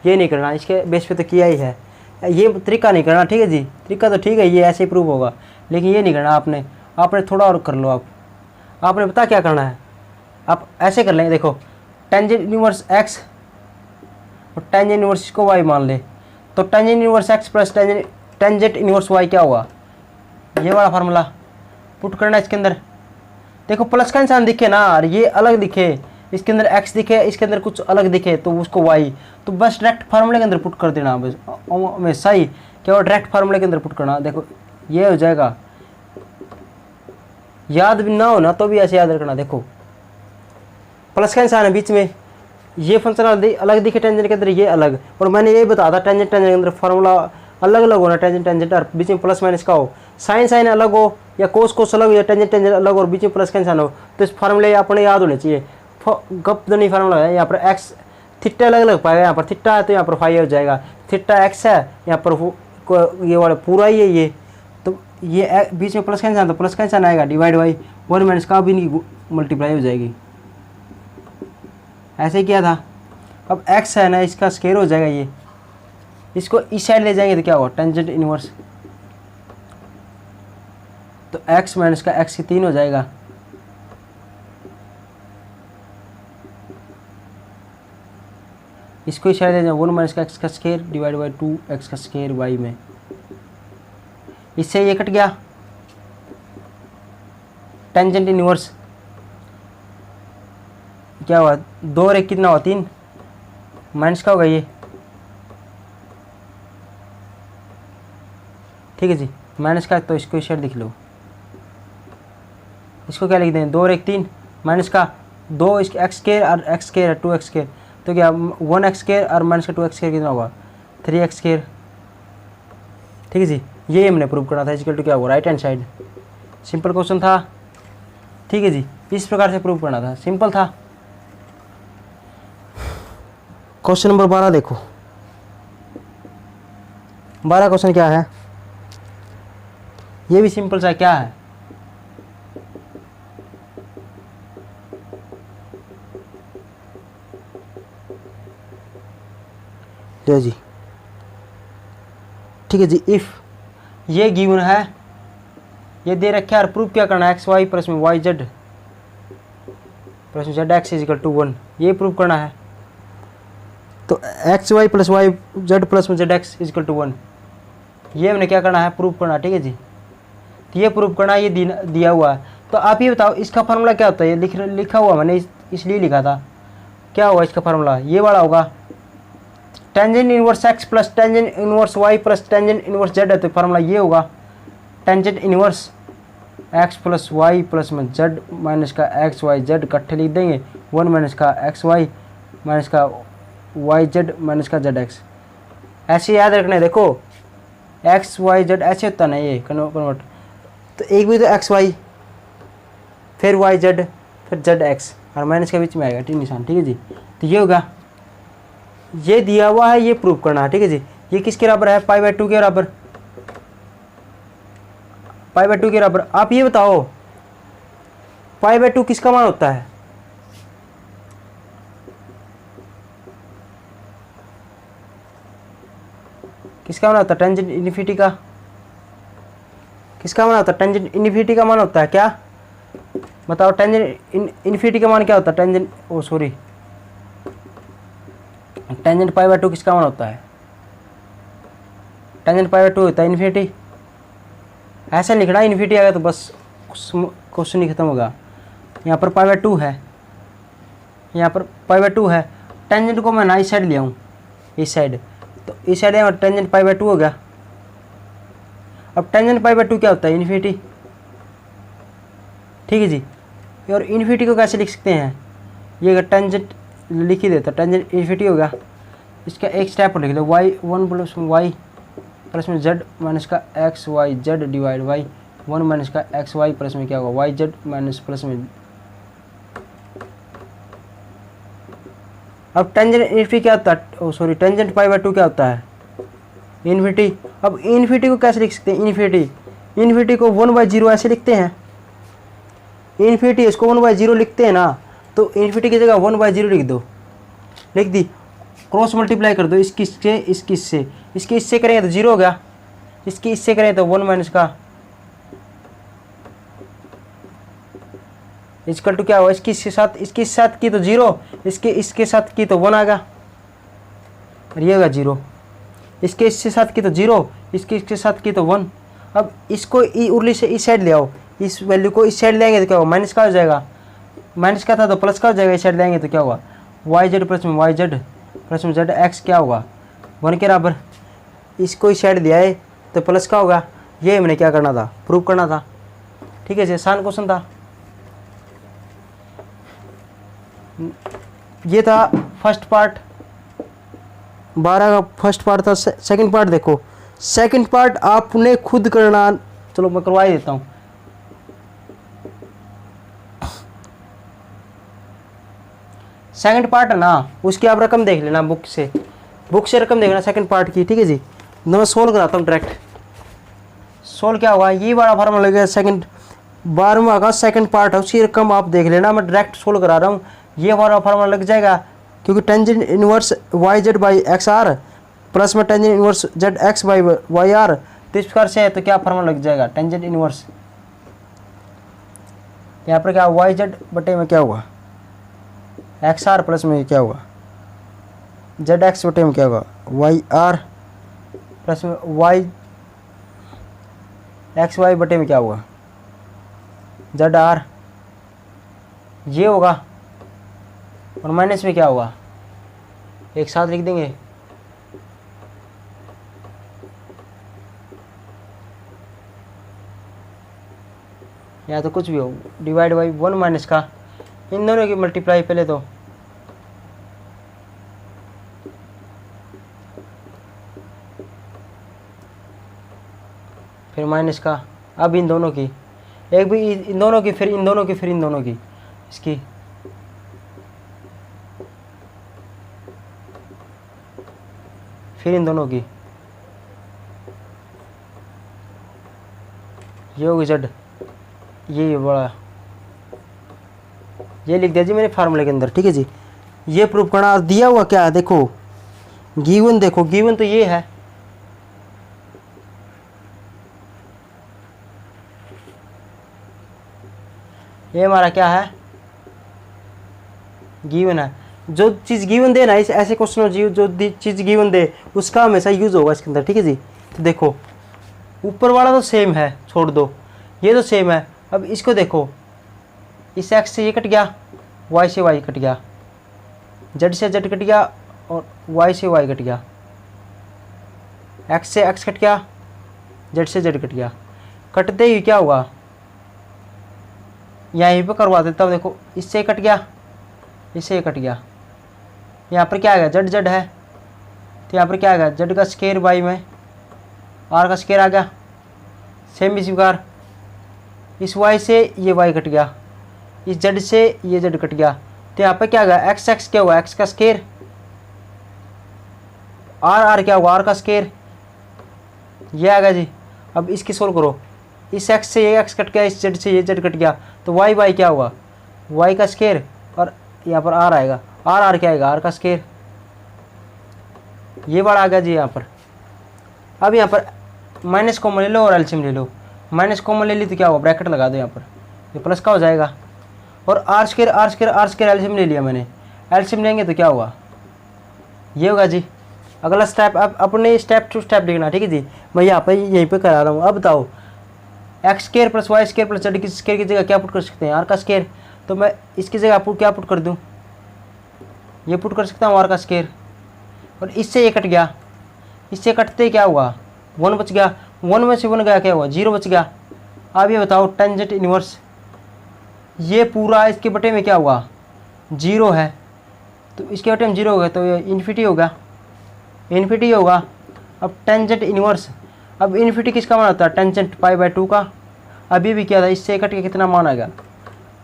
ये नहीं करना, इसके बेस पे तो किया ही है, ये तरीका नहीं करना, ठीक है जी। तरीका तो ठीक है, ये ऐसे ही प्रूव होगा, लेकिन ये नहीं करना आपने थोड़ा और कर लो। आपने पता क्या करना है, आप ऐसे कर लेंगे, देखो टेंजेंट इनवर्स एक्स और टेंजेंट इनवर्स इसको वाई मान ले, तो tangent inverse x plus tangent inverse y क्या होगा, ये वाला फार्मूला पुट करना इसके अंदर। देखो प्लस का निशान दिखे ना, और ये अलग दिखे, इसके अंदर एक्स दिखे, इसके अंदर कुछ अलग दिखे तो उसको वाई, तो बस डायरेक्ट फार्मूले के अंदर पुट कर देना। बस हमेशा ही क्या हो, डायरेक्ट फार्मूले के अंदर पुट करना। देखो ये हो जाएगा, याद भी ना हो ना तो भी ऐसे याद रखना। देखो प्लस का निशान है बीच में, ये फंक्शन अलग दिखे टेंजेंट के अंदर, ये अलग, और मैंने ये बताया था टेंजेंट के अंदर फार्मूला अलग अलग होना, टेंजेंट और बीच में प्लस माइनस का हो, साइन अलग हो या कोस अलग हो या टेंजेंट अलग हो और बीच में प्लस का निशान हो, तो इस फार्मूले अपने याद होने चाहिए। गप तो नहीं फार्मूला है, यहाँ पर एक्स थीटा अलग अलग पाएगा, यहाँ पर थीटा है तो यहाँ पर फाई हो जाएगा, थीटा एक्स है यहाँ पर ये वाला पूरा ही है ये, तो ये बीच में प्लस का निशान, तो प्लस का निशान आएगा, डिवाइड बाई 1 माइनस का भी इनकी मल्टीप्लाई हो जाएगी। ऐसे ही किया था। अब एक्स है ना, इसका स्केयर हो जाएगा, ये इसको इस साइड ले जाएंगे तो क्या होगा, टेंजेंट इनवर्स, तो एक्स माइनस का एक्स की 3 हो जाएगा, इसको इस साइड ले जाएंगे 1 माइनस का एक्स का स्केयर डिवाइड बाई 2 एक्स का स्केयर वाई में, इससे ये कट गया। टेंजेंट इनवर्स क्या हुआ, 2 और 1 कितना हुआ 3, माइनस का होगा ये, ठीक है जी, माइनस का, तो इसको इस साइड लिख लो, इसको क्या लिख दें, 2 और 1 3, माइनस का 2 इसके एक्स स्केयर और एक्स स्केयर है 2 एक्स स्केयर, तो क्या 1 एक्स स्केयर और माइनस का 2 एक्स स्केयर कितना होगा 3 एक्स स्केयर, ठीक है जी। ये हमने प्रूव करना था, इक्वल टू क्या होगा right hand side. Simple question था, ठीक है जी, इस प्रकार से प्रूव करना था, सिंपल था। क्वेश्चन नंबर 12 देखो, 12 क्वेश्चन क्या है, ये भी सिंपल सा क्या है, लो जी, ठीक है जी। इफ ये गिवन है, ये दे रखा है, और प्रूफ क्या करना है, एक्स वाई प्लस में वाई जेड प्लस में जेड एक्स इजिकल टू 1, ये प्रूव करना है। तो x y plus y z plus में जेड एक्स इजिकल टू 1, ये हमने क्या करना है, प्रूव करना, ठीक है जी। तो ये प्रूव करना, ये दिया हुआ है। तो आप ये बताओ इसका फार्मूला क्या होता है, ये लिखा हुआ मैंने इसलिए लिखा था, क्या होगा इसका फार्मूला, ये वाला होगा, tangent inverse x plus tangent inverse y plus tangent inverse z है, तो फार्मूला ये होगा, tangent inverse x plus y plus में जेड माइनस का एक्स वाई जेड इकट्ठे लिख देंगे, 1 माइनस का एक्स वाई माइनस का वाई जेड माइनस का जेड एक्स, ऐसे याद रखना है। देखो एक्स वाई जेड ऐसे होता ना ये कन्वर्ट, तो एक भी तो एक्स वाई फिर वाई जेड फिर जेड एक्स और माइनस के बीच में आएगा टी निशान, ठीक है जी। तो ये होगा, ये दिया हुआ है, ये प्रूव करना है, ठीक है जी। ये किसके बराबर है, पाई बाय 2 के बराबर, पाई बाय 2 के बराबर। आप ये बताओ पाई बाय 2 किसका मान होता है, किसका मान होता है, टेंजेंट इन्फिनिटी का, किसका मान होता है, टेंजेंट इन्फिनिटी का मान होता है क्या, बताओ टेंजेंट इन्फिनिटी का मान क्या होता है, tangent oh sorry tangent pi by 2 किसका मान होता है, टेंजेंट पाई बाय 2 होता है इन्फिनिटी, ऐसे लिखना, इन्फिनिटी आएगा तो बस क्वेश्चन ही खत्म होगा। यहाँ पर पाई बाय 2 है, यहाँ पर पाई बाय 2 है, टेंजेंट को मैं ना इस साइड ले आऊँ, इस साइड, तो इस साइड है टेंजेंट पाई बाय 2 हो गया। अब टेंजेंट पाई बाय 2 क्या होता है, इन्फिनिटी, ठीक है जी। और इन्फिनिटी को कैसे लिख सकते हैं, ये अगर टेंजेंट लिख ही देता, टेंजेंट इन्फिनिटी हो गया, इसका एक स्टेप पर लिख लो, वाई 1 प्लस वाई प्लस में जेड माइनस का x y z divide y 1 minus का एक्स वाई प्लस में क्या होगा वाई जेड माइनस प्लस में। अब टेंजेंट इन्फिनिटी क्या होता है, ओ सॉरी टेंजेंट पाई बाय 2 क्या होता है, इन्फिनिटी। अब इन्फिनिटी को कैसे लिख सकते हैं, इन्फिनिटी को 1/0 ऐसे लिखते हैं, इन्फिनिटी इसको 1/0 लिखते हैं ना, तो इन्फिनिटी की जगह 1/0 लिख दो, लिख दी। क्रॉस मल्टीप्लाई कर दो इसकी इससे, इसकी इससे, इसकी इससे करेंगे तो 0 हो गया, इसकी इससे करें तो 1 माइनस का इक्वल टू क्या हुआ, इसके साथ की तो 0, इसके साथ की तो 1 आ गया, और ये होगा 0। इसके साथ की तो 0, इसके साथ की तो 1। अब इसको उर्ली से इस साइड ले आओ, इस वैल्यू को इस साइड लेंगे तो क्या होगा, माइनस का हो जाएगा, माइनस का था तो प्लस का हो जाएगा, इस साइड लेंगे तो क्या होगा, वाई जेड प्लस में जेड एक्स क्या होगा 1 के बराबर। इसको इस साइड दिया है तो प्लस का होगा, ये मैंने क्या करना था, प्रूव करना था। ठीक है जी, आसान क्वेश्चन था। ये था फर्स्ट पार्ट, 12 का फर्स्ट पार्ट था। सेकंड पार्ट देखो, सेकंड पार्ट आपने खुद करना, चलो मैं करवा ही देता हूँ। सेकंड पार्ट है ना, उसकी आप रकम देख लेना बुक से रकम देखना सेकंड पार्ट की। ठीक है जी, मैं सोल्व कराता हूँ डायरेक्ट। सोल्व क्या होगा, ये वाला फार्मूला लगेगा सेकंड 12वां का सेकंड पार्ट है, उसकी रकम आप देख लेना, मैं डायरेक्ट सोल्व करा रहा हूँ। ये वाला फार्मूला लग जाएगा, क्योंकि tangent inverse Y Z by X R plus में tangent inverse Z X by Y R, तो इस प्रकार से है तो क्या फार्मूला लग जाएगा, टेंजेंट इनवर्स यहाँ पर क्या वाई जेड बटे में क्या होगा एक्स आर प्लस में क्या होगा जेड एक्स बटे में क्या होगा वाई आर प्लस में वाई एक्स वाई बटे में क्या होगा जेड आर, ये होगा, और माइनस में क्या होगा, एक साथ लिख देंगे, या तो कुछ भी हो, डिवाइड बाई 1 माइनस का, इन दोनों की मल्टीप्लाई पहले तो, फिर माइनस का, अब इन दोनों की, एक भी इन दोनों की, फिर इन दोनों की, फिर इन दोनों की, इसकी फिर इन दोनों की, ये होगी जेड, ये बड़ा, ये लिख दिया जी मैंने फार्मूले के अंदर। ठीक है जी, ये प्रूफ करना। और दिया हुआ क्या है देखो, गिवन देखो, गिवन तो ये है, ये हमारा क्या है गिवन है। जो चीज़ गिवन दे ना, इस ऐसे क्वेश्चन जो चीज़ गिवन दे उसका हमेशा यूज होगा इसके अंदर। ठीक है जी, तो देखो ऊपर वाला तो सेम है, छोड़ दो, ये तो सेम है। अब इसको देखो, इस एक्स से ये कट गया, वाई से वाई कट गया, जेड से जेड कट गया, और वाई से वाई कट गया, एक्स से एक्स कट गया, जेड से जेड कट गया। कटते ही क्या हुआ, यहीं पे करवा देता हूँ, देखो इससे कट गया, इससे कट गया, यहाँ पर क्या आ गया जेड जेड है, तो यहाँ पर क्या आ गया जेड का स्केयर बाई में आर का स्केयर आ गया। सेम इसी प्रकार इस वाई से ये वाई कट गया, इस जेड से ये जेड कट गया, तो यहाँ पे क्या आ गया एक्स एक्स क्या हुआ एक्स का स्केयर, आर आर क्या हुआ आर का स्केयर, ये आ गया जी। अब इसकी सोल्व करो, इस एक्स से ये एक्स कट गया, इस जेड से ये जेड कट गया, तो वाई वाई क्या हुआ वाई का स्केयर, और यहाँ पर आर आएगा, आर आर क्या आएगा आर का स्केयर, ये बार आ गया जी यहाँ पर। अब यहाँ पर माइनस कॉमन ले लो और एलसीएम ले लो, माइनस कॉमन ले ली तो क्या हुआ ब्रैकेट लगा दो यहाँ पर, ये प्लस का हो जाएगा, और आर स्केयर एलसीएम ले लिया मैंने, एलसीएम लेंगे तो क्या हुआ ये होगा जी। अगला स्टेप, अब अपने स्टेप टू स्टेप देखना। ठीक है जी, मैं यहाँ पर यहीं पे करा रहा हूँ। अब बताओ x square plus y square plus z की स्केयर की जगह क्या पुट कर सकते हैं आर का स्केयर, तो मैं इसकी जगह क्या पुट कर दूँ, ये पुट कर सकता हूँ आर का स्केयर, और इससे ये कट गया, इससे कटते क्या हुआ 1 बच गया, 1 में से 1 गया क्या हुआ 0 बच गया। अब ये बताओ टेंजेंट इनवर्स, ये पूरा इसके बटे में क्या हुआ 0 है, तो इसके बटे में 0 हो गया, तो ये इन्फिनिटी होगा, इन्फिनिटी होगा। अब टेंजेंट इनवर्स, अब इन्फिनिटी किसका मान होता है टेंजेंट π/2 का। अभी भी क्या था इससे कट के कितना मान आ गया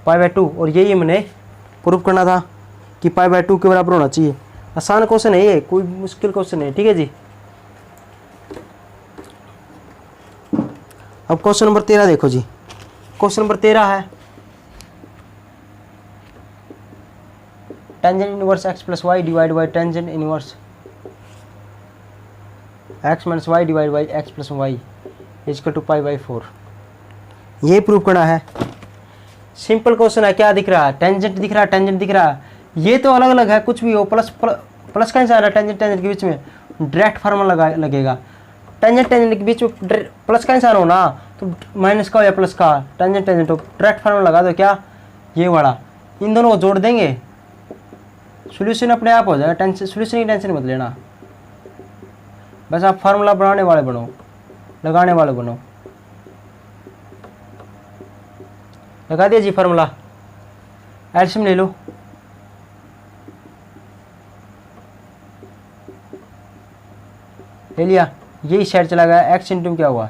π/2, और यही मैंने प्रूफ करना था कि π/2 के बराबर होना चाहिए। आसान क्वेश्चन है ये, कोई मुश्किल क्वेश्चन नहीं। ठीक है जी, अब क्वेश्चन नंबर 13 देखो जी। क्वेश्चन नंबर 13 है tangent inverse x plus y divide by tangent inverse x minus Y divide by x plus y equal to pi by 4। ये प्रूव करना है। सिंपल क्वेश्चन है। क्या दिख रहा है? टेंजेंट दिख रहा है, टेंजेंट दिख रहा है। ये तो अलग अलग है, कुछ भी हो, प्लस प्लस का निशान है टेंजेंट टेंजेंट के बीच में, डायरेक्ट फार्मूला लगेगा। टेंजेंट टेंजेंट के बीच में प्लस का निशान हो ना, तो माइनस का हो या प्लस का, टेंजेंट टेंजेंट हो, डायरेक्ट फार्मूला लगा दो। क्या? ये वाला। इन दोनों को जोड़ देंगे, सोल्यूशन अपने आप हो जाएगा। टेंशन, सोल्यूशन की टेंशन मत लेना, बस आप फार्मूला बनाने वाले बनो, लगाने वाले बनो। लगा दिया जी फार्मूला। एल्शियम ले लो। ले लिया। ये इस साइड चला गया, एक्स इंटू क्या हुआ,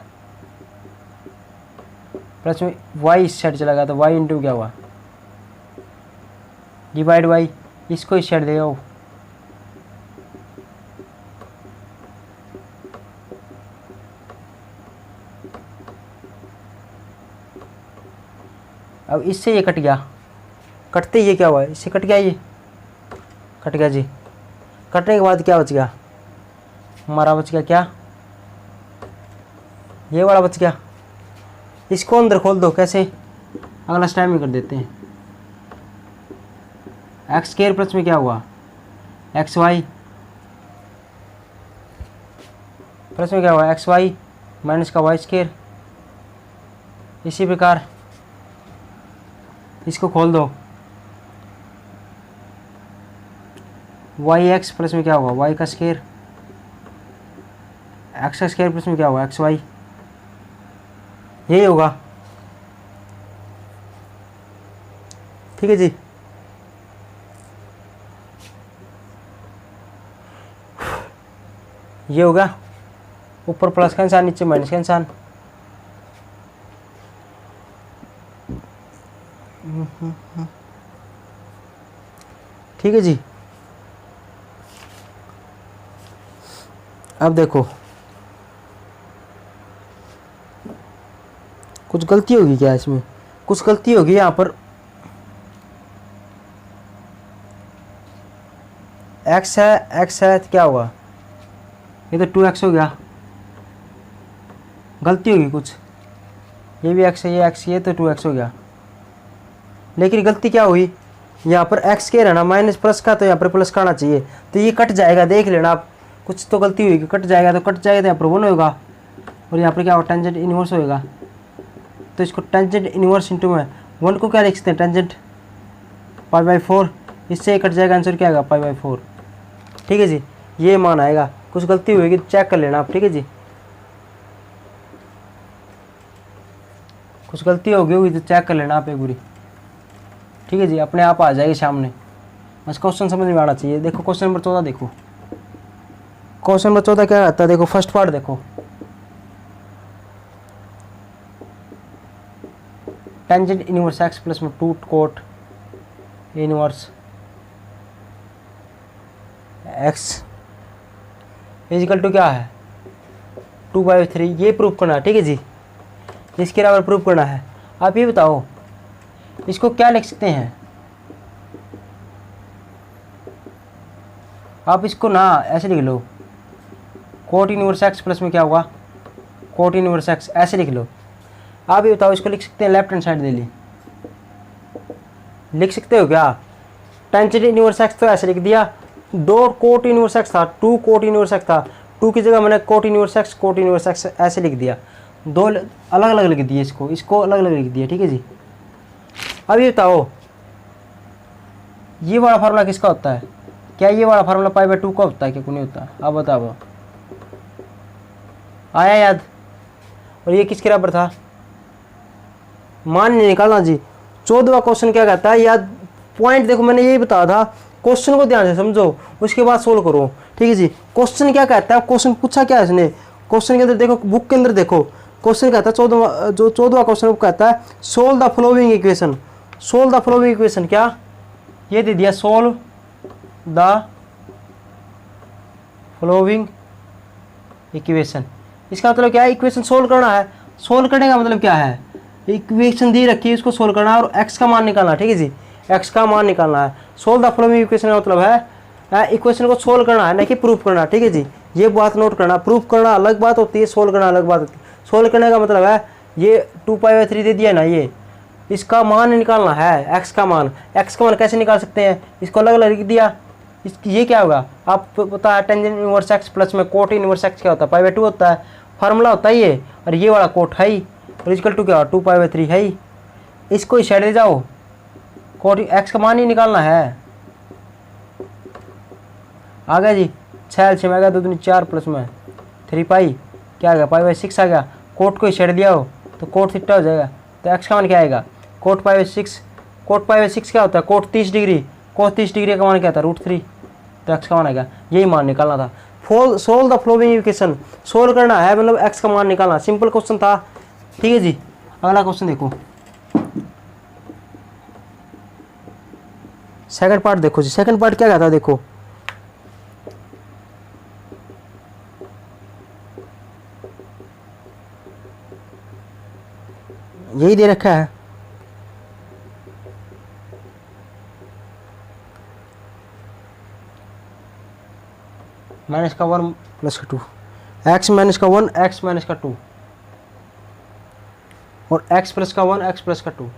प्लस में वाई इस साइड चला गया, तो वाई इंटू क्या हुआ, डिवाइड बाई, इसको इस साइड दे आओ, अब इससे ये कट गया, कटते ये क्या हुआ, इससे कट गया, ये कट गया जी। कटने के बाद क्या बच गया हमारा? बच गया क्या? ये वाला बच गया। इसको अंदर खोल दो। कैसे? अगला स्टेप में कर देते हैं। एक्स स्क्वायर प्लस में क्या हुआ, एक्स वाई, प्लस में क्या हुआ, एक्स वाई माइनस का वाई स्क्वायर। इसी प्रकार इसको खोल दो, वाई एक्स प्लस में क्या हुआ, वाई का स्क्वायर, एक्स का स्क्वायर प्लस में क्या हुआ, एक्स वाई। यही होगा, ठीक है जी। ये होगा, ऊपर प्लस का निशान, नीचे माइनस का निशान। ठीक है जी। अब देखो कुछ गलती होगी क्या इसमें? कुछ गलती होगी यहाँ पर। एक्स है तो क्या होगा, ये तो 2x हो गया। गलती होगी कुछ, ये भी x है, ये x, ये तो 2x हो गया। लेकिन गलती क्या हुई, यहाँ पर x के रहना माइनस प्लस का, तो यहाँ पर प्लस का आना चाहिए, तो ये कट जाएगा। देख लेना आप, कुछ तो गलती हुई, कट जाएगा, तो कट जाएगा तो यहाँ पर 1 होगा, और यहाँ पर क्या होगा, टेंजेंट इनवर्स होएगा। तो इसको टेंजेंट इनवर्स इंटू में 1 को क्या लिख सकते हैं, टेंजेंट पाई बाई 4, इससे कट जाएगा, आंसर क्या आएगा, पाई बाई 4। ठीक है जी, ये मान आएगा। कुछ गलती हुई चेक कर लेना आप, ठीक है जी। कुछ गलती होगी तो चेक कर लेना आप एक बुरी, ठीक है जी, अपने आप आ जाएगी सामने। बस क्वेश्चन समझ में आना चाहिए। देखो क्वेश्चन नंबर 14 देखो, क्वेश्चन नंबर 14 क्या आता है, देखो फर्स्ट पार्ट देखो, टेंजेंट इनवर्स एक्स प्लस में 2 cot inverse x equal to क्या है, 2/3। ये प्रूफ करना है, ठीक है जी, इसके बराबर प्रूफ करना है। आप ये बताओ इसको क्या लिख सकते हैं आप? इसको ना ऐसे लिख लो, कोट इनवर्स एक्स प्लस में क्या हुआ, कोट इनवर्स एक्स, ऐसे लिख लो। आप ये बताओ इसको लिख सकते हैं लेफ्ट हैंड साइड दे ली, लिख सकते हो क्या? टेंजेंट इनवर्स एक्स तो ऐसे लिख दिया, 2 कोट इनवर्स एक्स था, 2 कोट इनवर्स एक्स था, 2 की जगह मैंने कोट इनवर्स एक्स ऐसे लिख दिया। 2 अलग अलग लिख दिए, इसको अलग अलग लिख दिया, ठीक है जी। अब ये बताओ ये वाला फार्मूला किसका होता है? क्या ये वाला फार्मूला पाई बाई 2 का होता है, क्या नहीं होता? अब बताओ, आया याद? और ये किसके बराबर था? मान नहीं निकालना जी। 14वां क्वेश्चन क्या कहता है, याद पॉइंट देखो, मैंने यही बताया था, क्वेश्चन को ध्यान से समझो, उसके बाद सोल्व करो, ठीक है जी। क्वेश्चन क्या कहता है, क्वेश्चन पूछा क्या है इसने, क्वेश्चन के अंदर देखो, बुक के अंदर देखो, क्वेश्चन कहता है 14वां क्वेश्चन कहता है solve the following equation. Solve the following equation, क्या ये दे दिया, सोल्व द फॉलोइंग इक्वेशन। इसका मतलब क्या है, इक्वेशन सोल्व करना है। सोल्व करने का मतलब क्या है, इक्वेशन दी रखी है, इसको सोल्व करना और एक्स का मान निकालना, ठीक है जी। एक्स का मान निकालना है। सोल्व द फॉलोइंग इक्वेशन का मतलब है इक्वेशन को सोल्व करना है, ना कि प्रूफ करना। ठीक है जी, ये बात नोट करना। प्रूफ करना अलग बात होती है, सोल्व करना अलग बात होती है। सोल्व करने का मतलब है ये 2π/3 दे दिया ना, ये इसका मान निकालना है, एक्स का मान। एक्स का मान कैसे निकाल सकते हैं, इसको अलग अलग लिख दिया। ये क्या होगा, आप पता है टेंजेंट इनवर्स एक्स प्लस में कोट इनवर्स एक्स क्या होता है, π/2 होता है, फार्मूला होता है ये। और ये वाला कोट है ही, और इक्वल टू क्या होगा 2π/3 है ही। इसको ही साइड ले जाओ, कोट एक्स का मान ही निकालना है। आ गया जी, 6 में आ गया, 2 दूनी 4 प्लस में 3π क्या आ गया, π/6 आ गया। कोट को ही साइड दिया हो तो कोट थीटा हो जाएगा। तो एक्स का मान क्या आएगा, कोट π/6। कोट π/6 क्या होता है, कोट 30 डिग्री। कोट 30 डिग्री का मान क्या था, √3। तो एक्स का मान आएगा, यही मान निकालना था। Solve the following equation, solve करना है मतलब एक्स का मान निकालना। सिंपल क्वेश्चन था। ठीक है जी, अगला क्वेश्चन देखो, सेकंड पार्ट देखो जी। सेकंड पार्ट क्या कहता है, देखो यही दे रखा है, -1 + 2, x - 1 x - 2 और x + 1 x + 2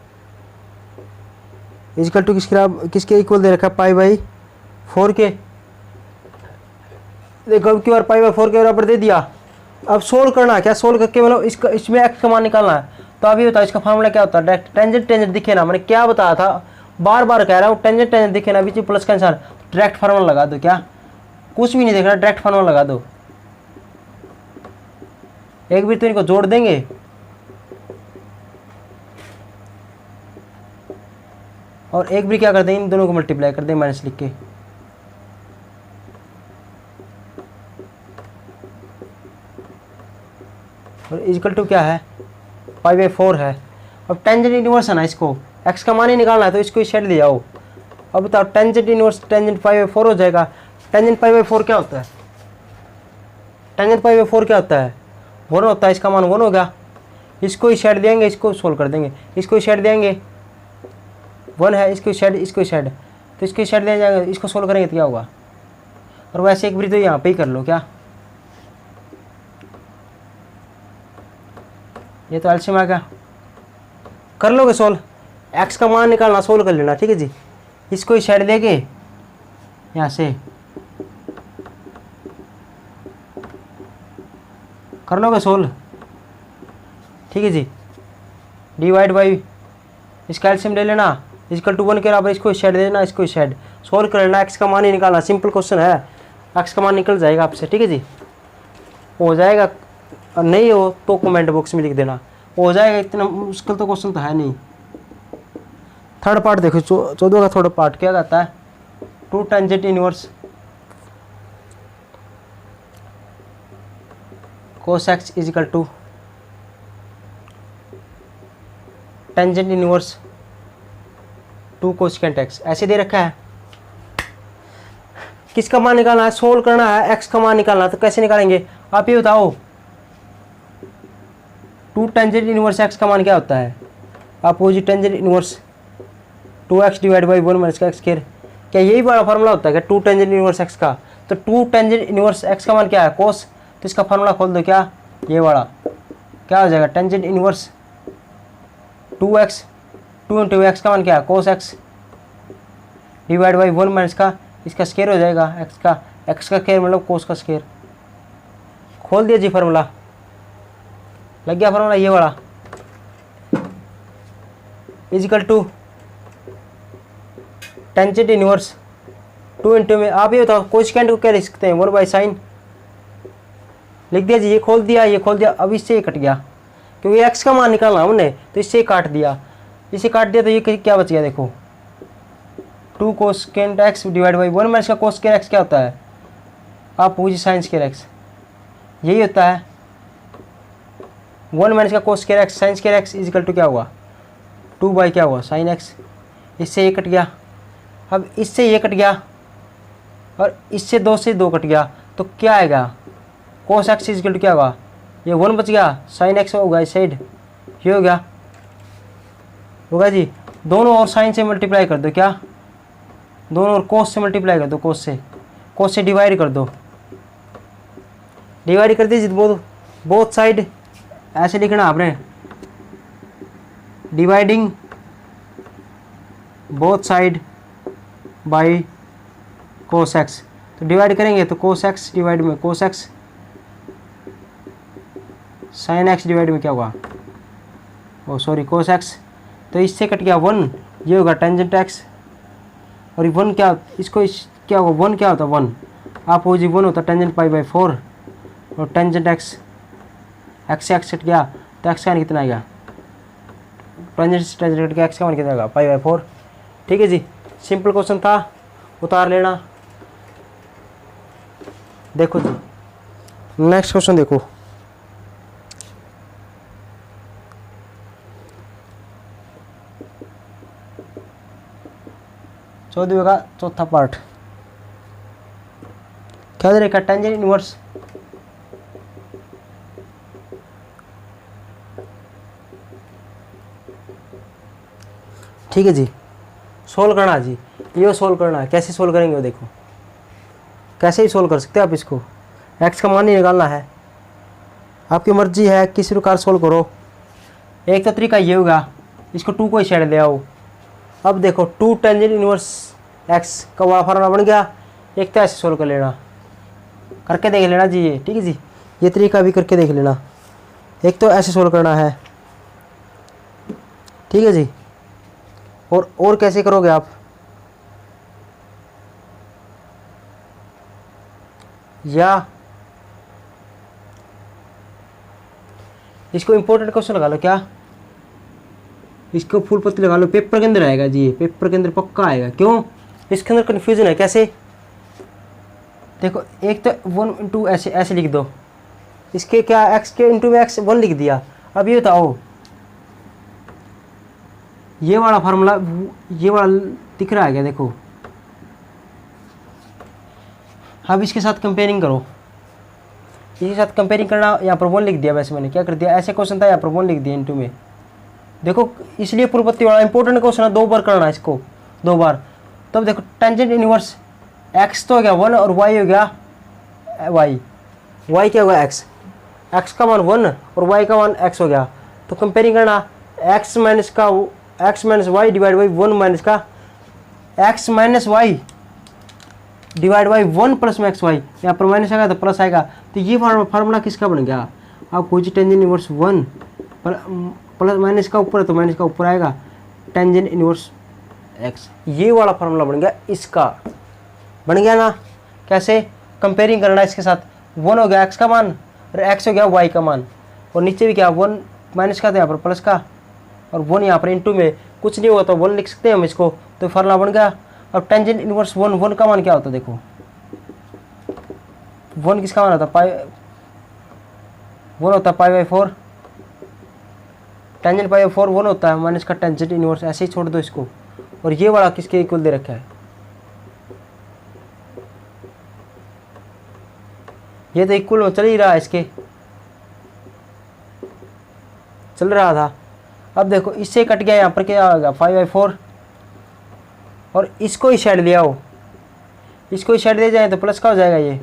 इक्वल टू किसके इक्वल दे रखा है, π/4 के। देखो अब की बार π/4 के बराबर दे दिया। अब सोल्व करना है, क्या सोल्व करके मतलब इसका इसमें एक्स का मान निकालना है। तो अभी बताओ इसका फार्मूला क्या होता है, डायरेक्ट टेंजेंट टेंजेंट दिखे ना, मैंने क्या बताया था, बार बार कह रहा हूँ, टेंजेंट टेंजेंट दिखे ना बीच में प्लस का निशान, डायरेक्ट फार्मूला लगा दो। क्या कुछ भी नहीं देखना, डायरेक्ट फार्मूला लगा दो। एक भी तो इनको जोड़ देंगे, और एक भी क्या कर देंगे, इन दोनों को मल्टीप्लाई कर देंगे माइनस लिख के। और इक्वल टू क्या है, π/4 है। अब टेंजेंट इनवर्स है ना, इसको एक्स का मान ही निकालना है, तो इसको सेट ले जाओ। अब बताओ टेंजेंट इनवर्स टेंजेंट π/4 हो जाएगा। टेंजेंट π/4 क्या होता है, टेंजेंट π/4 क्या होता है, 1 होता है। इसका मान 1 हो गया। इसको ही सेट देंगे, इसको सोल्व कर देंगे, इसको ही सेट देंगे, 1 है, इसको सेट, इसको सेट, तो इसको सेट दिया जाएगा। इसको सोल्व करेंगे तो क्या होगा। और वैसे एक बार तो यहाँ पे ही कर लो, क्या ये तो एलसीएम आ गया, कर लोगे सोल्व। एक्स का मान निकालना, सोल्व कर लेना। ठीक है जी, इसको ही सेट देंगे यहाँ से, कर लोगे सोल्व। ठीक है जी, डिवाइड बाई इसका एलसीएम ले लेना, इक्वल टू 1 के बराबर, इसको सेट देना, इसको सेट, सोल्व कर लेना। एक्स का मान ही निकालना, सिंपल क्वेश्चन है, एक्स का मान निकल जाएगा आपसे। ठीक है जी, हो जाएगा, और नहीं हो तो कमेंट बॉक्स में लिख देना, हो जाएगा। इतना मुश्किल तो क्वेश्चन तो है नहीं। थर्ड पार्ट देखो, 14 का थर्ड पार्ट क्या कहता है, 2 tangent inverse cos x = tangent inverse 2 cosecant x, ऐसे दे रखा है। किसका मान निकालना है, सोल्व करना है, एक्स का मान निकालना है। तो कैसे निकालेंगे आप ये बताओ। 2 टेंजेंट इनवर्स एक्स का मान क्या होता है, opposite tangent inverse 2x / 1 - x²। क्या यही बड़ा फार्मूला होता है क्या 2 टेंजेंट इनवर्स एक्स का। तो 2 टेंजेंट इनवर्स एक्स का मान क्या है, कोस। तो इसका फार्मूला खोल दो, क्या ये वाला, क्या हो जाएगा, टेंजेंट इनवर्स 2x, 2 × x का मान क्या है, कोस x डिवाइड बाई 1 - का, इसका स्क्वायर हो जाएगा, x का स्क्वायर मतलब कोस का स्क्वायर। खोल दिया जी फार्मूला, लग गया फार्मूला ये वाला, इजिकल टू टेंजेंट इनवर्स 2 × में। आप ये बताओ कोसेकेंट को क्या लिख सकते हैं, 1/sin, लिख दिया जी। ये खोल दिया, ये खोल दिया। अब इससे ये कट गया, क्योंकि x का मान निकालना हमने, तो इससे काट दिया, इसे काट दिया। तो ये क्या बच गया, देखो 2 cosecant x डिवाइड बाई 1 - का cosecant x क्या होता है, आप पूछिए sin square x, यही होता है 1 - का cosecant x, sin square x equal to क्या हुआ, 2 क्या हुआ, sin x। इससे ये कट गया, अब इससे ये कट गया, और इससे 2 से 2 कट गया। तो क्या आएगा, cos x इक्वल टू क्या होगा, ये 1 बच गया, sin x होगा इस साइड, ये हो गया, होगा जी। दोनों और साइन से मल्टीप्लाई कर दो, क्या दोनों और कोस से मल्टीप्लाई कर दो, कोस से डिवाइड कर दो, डिवाइड कर दीजिए बोथ साइड। ऐसे लिखना आपने, dividing both side by cos x. तो डिवाइड करेंगे तो कोस एक्स डिवाइड में cos x, sine x divide में क्या होगा, ओ सॉरी कोस एक्स। तो इससे कट गया 1, ये होगा टेंजेंट एक्स। और 1 क्या, इसको क्या होगा, 1 क्या होता है 1, आप हो जी 1 होता टेंजेंट पाई बाई 4। और टेंजेंट एक्स, एक्स से एक्स कट गया तो एक्स का मान कितना आएगा, टेंजेंट से टेंजेंट कट गया, एक्स का मान कितना आएगा पाई बाई 4। ठीक है जी, सिंपल क्वेश्चन था, उतार लेना। देखो जी नेक्स्ट क्वेश्चन देखो, चौदहवें का चौथा पार्ट। क्या दे रखा, टेंजेंट इनवर्स ठीक है जी, सोल्व करना जी, ये सोल्व करना है। कैसे सोल्व करेंगे वो देखो, कैसे ही सोल्व कर सकते हैं आप इसको, एक्स का मान ही निकालना है, आपकी मर्जी है किसी प्रकार सोल्व करो। एक तो तरीका ये होगा, इसको 2 को ही साइड ले आओ। अब देखो 2 टेंजेंट इनवर्स एक्स का वाला फार्मूला बन गया। एक तो ऐसे सोल्व कर लेना, करके देख लेना जी ये, ठीक है जी, ये तरीका भी करके देख लेना। एक तो ऐसे सोल्व करना है, ठीक है जी। और कैसे करोगे आप, या इसको इंपॉर्टेंट क्वेश्चन लगा लो, क्या इसको फुल पत्ती लगा लो, पेपर के अंदर आएगा जी, ये पेपर के अंदर पक्का आएगा। क्यों, इसके अंदर कन्फ्यूजन है। कैसे देखो, एक तो 1 इंटू ऐसे लिख दो, इसके क्या एक्स के इंटू में एक्स 1 लिख दिया। अब ये बताओ, ये वाला फार्मूला ये वाला दिख रहा है क्या, देखो अब इसके साथ कंपेयरिंग करो, इसके साथ कंपेयरिंग करना। यहाँ पर 1 लिख दिया, वैसे मैंने क्या कर दिया, ऐसे क्वेश्चन था यहाँ पर 1 लिख दिया इंटू में। देखो इसलिए पूर्वपत्ति वाला इंपॉर्टेंट क्वेश्चन है, 2 बार करना है इसको, 2 बार। तब देखो टेंजेंट इनवर्स एक्स तो हो गया 1 और वाई हो गया वाई क्या होगा एक्स, एक्स का मान 1 और वाई का मान एक्स हो गया। तो कंपेयरिंग करना, X minus Y divide by 1 minus का X minus Y divide by 1 plus में एक्स वाई, यहाँ पर माइनस आएगा तो प्लस आएगा। तो ये फार्मूला किसका बन गया, आप खोजिए टेंजेंट इनवर्स 1 प्लस माइनस का ऊपर है तो माइनस का ऊपर आएगा टेंजेंट इनवर्स एक्स। ये वाला फार्मूला बन गया, इसका बन गया ना। कैसे कंपेयरिंग करना इसके साथ, 1 हो गया एक्स का मान और एक्स हो गया वाई का मान, और नीचे भी क्या 1 माइनस का था यहाँ पर प्लस का, और 1 यहाँ पर इंटू में कुछ नहीं होगा तो 1 लिख सकते हैं हम इसको, तो फार्मूला बन गया। अब टेंजेंट इनवर्स 1 का मान क्या होता है, देखो 1 किसका मान होता है, 1 होता है पाई बाई 4, टेंजेंट पाई बाई 4 1 होता है, माइनस का टेंजेंट इनवर्स, ऐसे ही छोड़ दो इसको। और ये वाला किसके इक्वल दे रखा है, ये तो इक्वल में चल ही रहा है, इसके चल रहा था। अब देखो इससे कट गया, यहाँ पर क्या होगा 5/4, और इसको ही साइड ले आओ, इसको ही साइड ले जाए तो प्लस का हो जाएगा ये।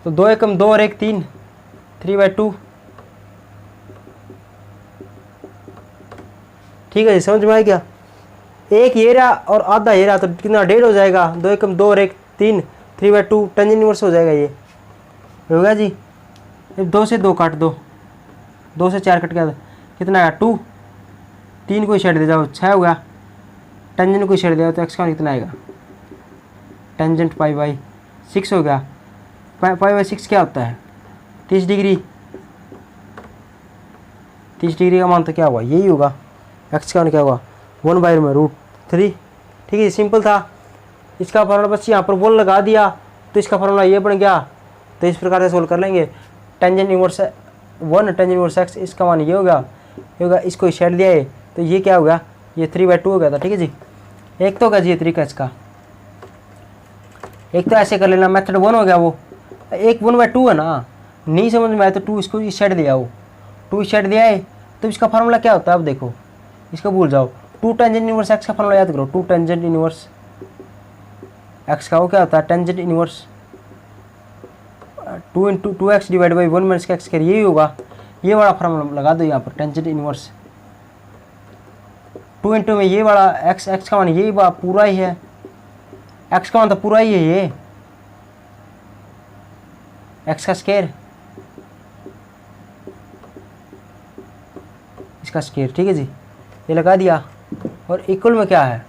तो 2 एकम 2 और 1 3, 3/2। ठीक है जी, समझ में आ गया। एक ये रहा और आधा ये रहा, तो कितना 1.5 हो जाएगा। 2 एकम 2 और 1 3, 3/2 टेंजेंट इनवर्स हो जाएगा, ये होगा जी। 2 से 2 काट दो, 2 से 4 कट गया, कितना आया 2, 3 को ही छेड़ दे जाओ 6 होगा, टेंजेंट को ही छेड़ दे तो एक्स का कितना आएगा, टेंजेंट पाई बाई 6 हो गया। पाई बाई 6 क्या होता है 30 डिग्री, 30 डिग्री का मान तो क्या हुआ यही होगा, एक्स का मान क्या होगा 1/√3। ठीक है, सिंपल था। इसका फार्मूला बस यहाँ पर 1 लगा दिया तो इसका फार्मूला ये बन गया। तो इस प्रकार से सोल्व कर लेंगे। Tangent inverse 1 tangent inverse x, इसका मान ये होगा, इसको शेड दिया है तो ये क्या होगा, ये 3/2 हो गया था। ठीक है जी, एक तो होगा जी ये तरीका इसका। एक तो ऐसे कर लेना, मेथड 1 हो गया वो, एक 1/2 है ना, नहीं समझ में आया तो 2 इसको शेड ले आओ, 2 इस साइड दिया है, तो इसका फार्मूला क्या होता है? अब देखो, इसको भूल जाओ। 2 टेंजेंट इनवर्स एक्स का फार्मूला याद करो। 2 टेंजेंट इनवर्स एक्स का वो क्या होता है? Tangent inverse 2 into 2x divide by 1 minus का एक्स स्क्वायर, यही होगा। ये वाला फार्मूला लगा दो यहाँ पर, टेंजेंट इनवर्स 2 इंटू में ये वाला एक्स, एक्स का मान यही पूरा ही है, एक्स का मान तो पूरा ही है ये, एक्स का स्क्वायर, इसका स्क्वायर, ठीक है जी। ये लगा दिया। और इक्वल में क्या है?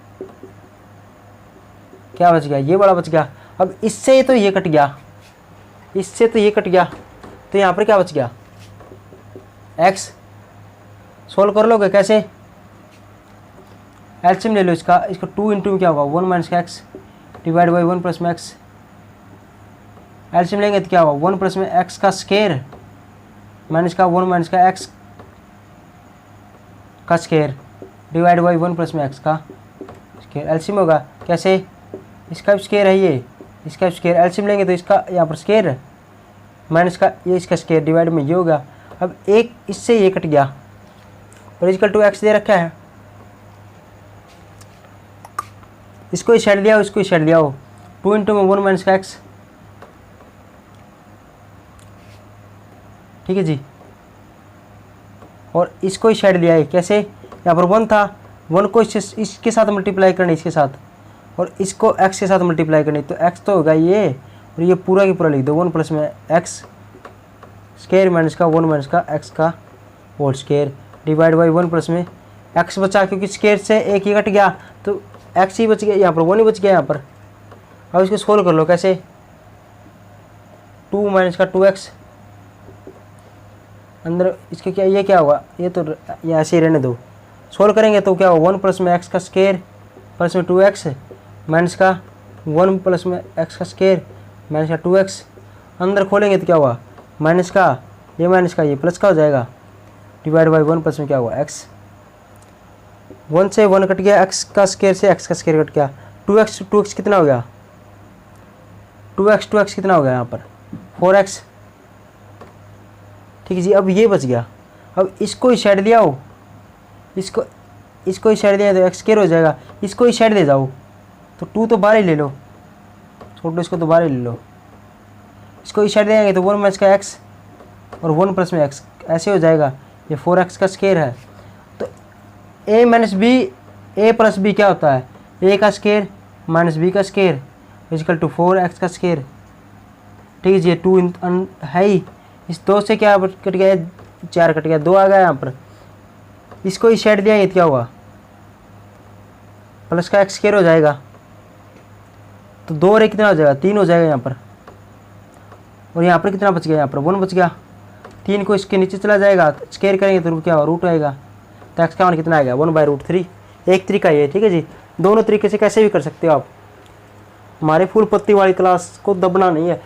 क्या बच गया? ये वाला बच गया। अब इससे तो ये कट गया, इससे तो ये कट गया, तो यहाँ पर क्या बच गया? एक्स। सोल्व कर लोगे कैसे? एलसीएम ले लो इसका। इसको 2 इंटू में क्या होगा? 1 माइनस का एक्स डिवाइड बाई 1 प्लस में एक्स। एलसीएम लेंगे तो क्या होगा? 1 प्लस में एक्स का स्क्वायर माइनस का 1 माइनस का एक्स का स्क्वायर डिवाइड बाई 1 प्लस में एक्स का स्क्वायर। एलसीएम होगा कैसे? इसका भी स्क्वायर है ये, इसका भी स्क्वायर। एलसीएम लेंगे तो इसका यहाँ पर स्क्वायर माइनस का ये इसका स्क्वायर डिवाइड में ये होगा। अब एक इससे ये कट गया और इक्वल टू एक्स दे रखा है, इसको ही साइड लिया हो, इसको ही साइड लिया हो। 2 इंटू में 1 माइनस का एक्स, ठीक है जी। और इसको ही साइड लिया है कैसे? यहाँ पर 1 था, 1 को इसके साथ मल्टीप्लाई करना, इसके साथ, और इसको x के साथ मल्टीप्लाई करनी, तो x तो होगा ये, और ये पूरा की पूरा लिख दो। 1 प्लस में x स्क्वायर माइनस का 1 माइनस का x का whole square divide by 1 plus में x बचा, क्योंकि स्क्वायर से एक ही कट गया तो x ही बच गया, यहाँ पर 1 ही बच गया यहाँ पर। अब इसको सोल्व कर लो कैसे? 2 माइनस का 2x अंदर, इसके क्या ये क्या होगा? ये तो ये ऐसे ही रहने दो। सोल्व करेंगे तो क्या होगा? 1 प्लस में x का स्क्वायर प्लस में 2x माइनस का 1 प्लस में x का स्क्वायर माइनस का 2x। अंदर खोलेंगे तो क्या होगा? माइनस का ये प्लस का हो जाएगा डिवाइड बाई 1 प्लस में क्या होगा? x। 1 से 1 कट गया, x का स्क्वायर से x का स्क्वायर कट गया। 2x कितना हो गया? 2x कितना हो गया यहाँ पर? 4x, ठीक है जी। अब ये बच गया। अब इसको ही साइड लिया हो, इसको ही साइड दिया तो एक्स स्क्वायर हो जाएगा। इसको ही साइड दे जाओ तो 2 तो बाहर ही ले लो, छोटो इसको तो बाहर ही ले लो। इसको ही साइड देंगे तो 1 माइनस का एक्स और 1 प्लस में एक्स, ऐसे हो जाएगा। ये 4x का स्क्वायर है। तो a minus B, a plus B क्या होता है? a का स्क्वायर माइनस b का स्क्वायर इक्वल टू 4x का स्क्वायर, ठीक है जी। 2 है ही, इस 2 से क्या कट गया? 4 कट गया, 2 आ गया यहाँ पर। इसको ही साइड दिया, ये क्या होगा? प्लस का एक्स स्क्वायर हो जाएगा, तो 2 और 1 कितना हो जाएगा? 3 हो जाएगा यहाँ पर। और यहाँ पर कितना बच गया? यहाँ पर 1 बच गया। 3 को इसके नीचे चला जाएगा, स्क्वायर करेंगे तो क्या होगा? रूट आएगा। तो एक्स का मान कितना आएगा? 1/√3। एक तरीका ये, ठीक है जी। दोनों तरीके से कैसे भी कर सकते हो आप। हमारे फूल पत्ती वाली क्लास को दबना नहीं है,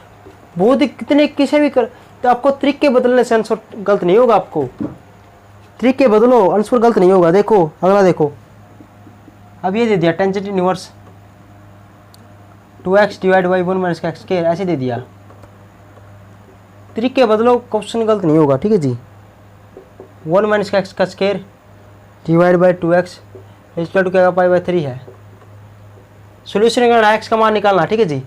बहुत ही कितने किसे भी कर, तो आपको तरीके बदलने से आंसर गलत नहीं होगा। आपको तरीके बदलो, आंसर गलत नहीं होगा। देखो अगला देखो, अब ये दे दिया tangent inverse 2x divide by 1 minus का एक्स स्क्वायर, ऐसे दे दिया। तरीके बदलो, क्वेश्चन गलत नहीं होगा, ठीक है जी। 1 माइनस का एक्स का square divide by 2x equal to क्या π/3 है। सोल्यूशन करना, एक्स का मान निकालना, ठीक है जी।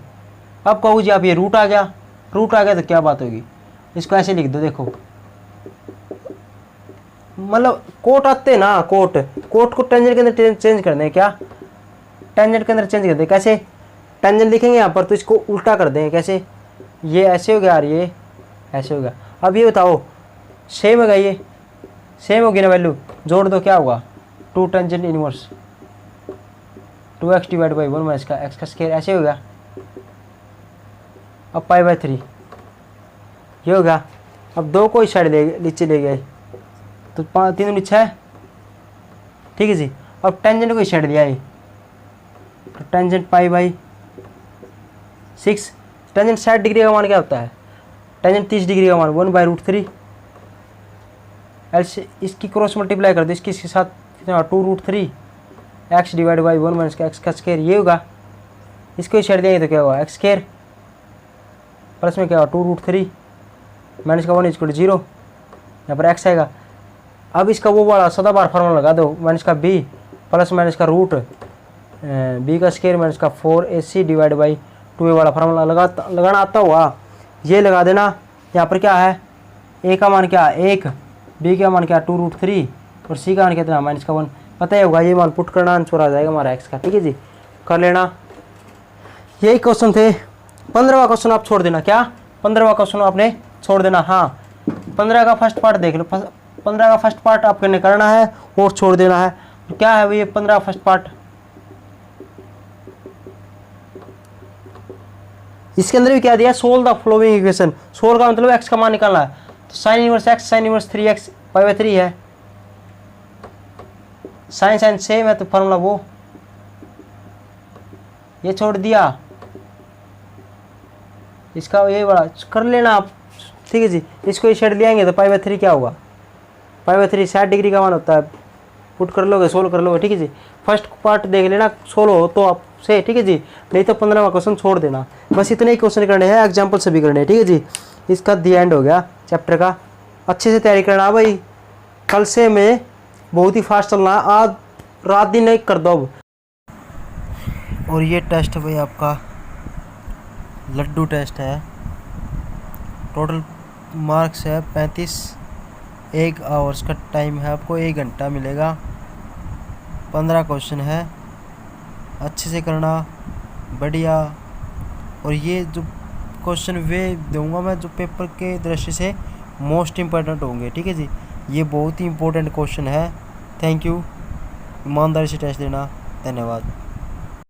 अब कहूँ जी आप ये रूट आ गया तो क्या बात होगी? इसको ऐसे लिख दो। देखो मतलब कोट आते हैं ना, कोट को टेंजेंट के अंदर चेंज कर दें। क्या टेंजेंट के अंदर चेंज कर दें? कैसे? टेंजेंट लिखेंगे यहाँ पर तो इसको उल्टा कर देंगे। कैसे? ये ऐसे हो गया और ये ऐसे हो गया। अब ये बताओ सेम होगा, ये सेम होगी ना वैल्यू, जोड़ दो क्या होगा? 2 tangent inverse 2x divide by 1 minus का एक्स का स्क्वायर, ऐसे हो गया। अब π/3 ये हो गया। अब 2 को इस साइड नीचे ले गए तो 3 नीचे है, ठीक है जी। अब टेंजेंट को इस साइड दिया है तो टेंजेंट π/6। टेंजेंट 60 डिग्री का मान क्या होता है? टेंजेंट 30 डिग्री का मान 1/√3। ऐसे इसकी क्रॉस मल्टीप्लाई कर दो, इसके साथ कितना? 2√3 एक्स डिवाइड बाई 1 माइनस का एक्स का स्क्वायर, ये होगा। इसको ही साइड देंगे तो क्या होगा? एक्स स्क्वायर प्लस में क्या होगा? 2√3 माइनस का 1 इक्वल टू 0। यहाँ पर एक्स आएगा। अब इसका वो वाला सदाबहार फार्मूला लगा दो, माइनस का बी प्लस माइनस का रूट बी का स्क्वायर माइनस का 4ac डिवाइड बाई 2a वाला फार्मूला लगाना आता हुआ ये लगा देना। यहाँ पर क्या है, ए का मान क्या है 1, बी का मान क्या 2√3 और सी का मान कितना माइनस का 1। पता ही होगा, ये मान पुट करना आंसर आ जाएगा हमारा एक्स का। ठीक है जी, कर लेना। यही क्वेश्चन थे। 15वां क्वेश्चन आप छोड़ देना। क्या 15वां क्वेश्चन आपने छोड़ देना। हाँ 15 का फर्स्ट पार्ट देख लो, 15 का फर्स्ट पार्ट आपने करना है और छोड़ देना है। क्या है ये 15 फर्स्ट पार्ट, इसके अंदर भी क्या दिया, solve the following equation. Solve का मतलब एक्स का मान निकालना है। तो sine inverse x sine inverse 3x पाई/3 है, साइन साइन सेम है तो फॉर्मूला वो ये छोड़ दिया, इसका ये बड़ा कर लेना आप। ठीक है जी, इसको ये शेड लियाएंगे तो पाई/3 क्या होगा, पाई/3 60 डिग्री का मान होता है। पुट कर लोगे, सोल्व कर लोगे। ठीक है जी, फर्स्ट पार्ट देख लेना, सोल्व हो तो आप से। ठीक है जी, नहीं तो 15वां क्वेश्चन छोड़ देना। बस इतने ही क्वेश्चन करने हैं, एग्जाम्पल सभी करने हैं। ठीक है जी, इसका दी एंड हो गया चैप्टर का। अच्छे से तैयारी करना भाई, कल से मैं बहुत ही फास्ट चलना है, आज रात दिन नहीं कर दो अब। और ये टेस्ट भाई आपका लड्डू टेस्ट है, टोटल मार्क्स है 35, 1 आवर्स का टाइम है, आपको 1 घंटा मिलेगा। 15 क्वेश्चन है, अच्छे से करना बढ़िया। और ये जो क्वेश्चन वे दूंगा मैं जो पेपर के दृष्टि से मोस्ट इम्पोर्टेंट होंगे। ठीक है जी, ये बहुत ही इम्पोर्टेंट क्वेश्चन है। थैंक यू, ईमानदारी से टेस्ट देना। धन्यवाद।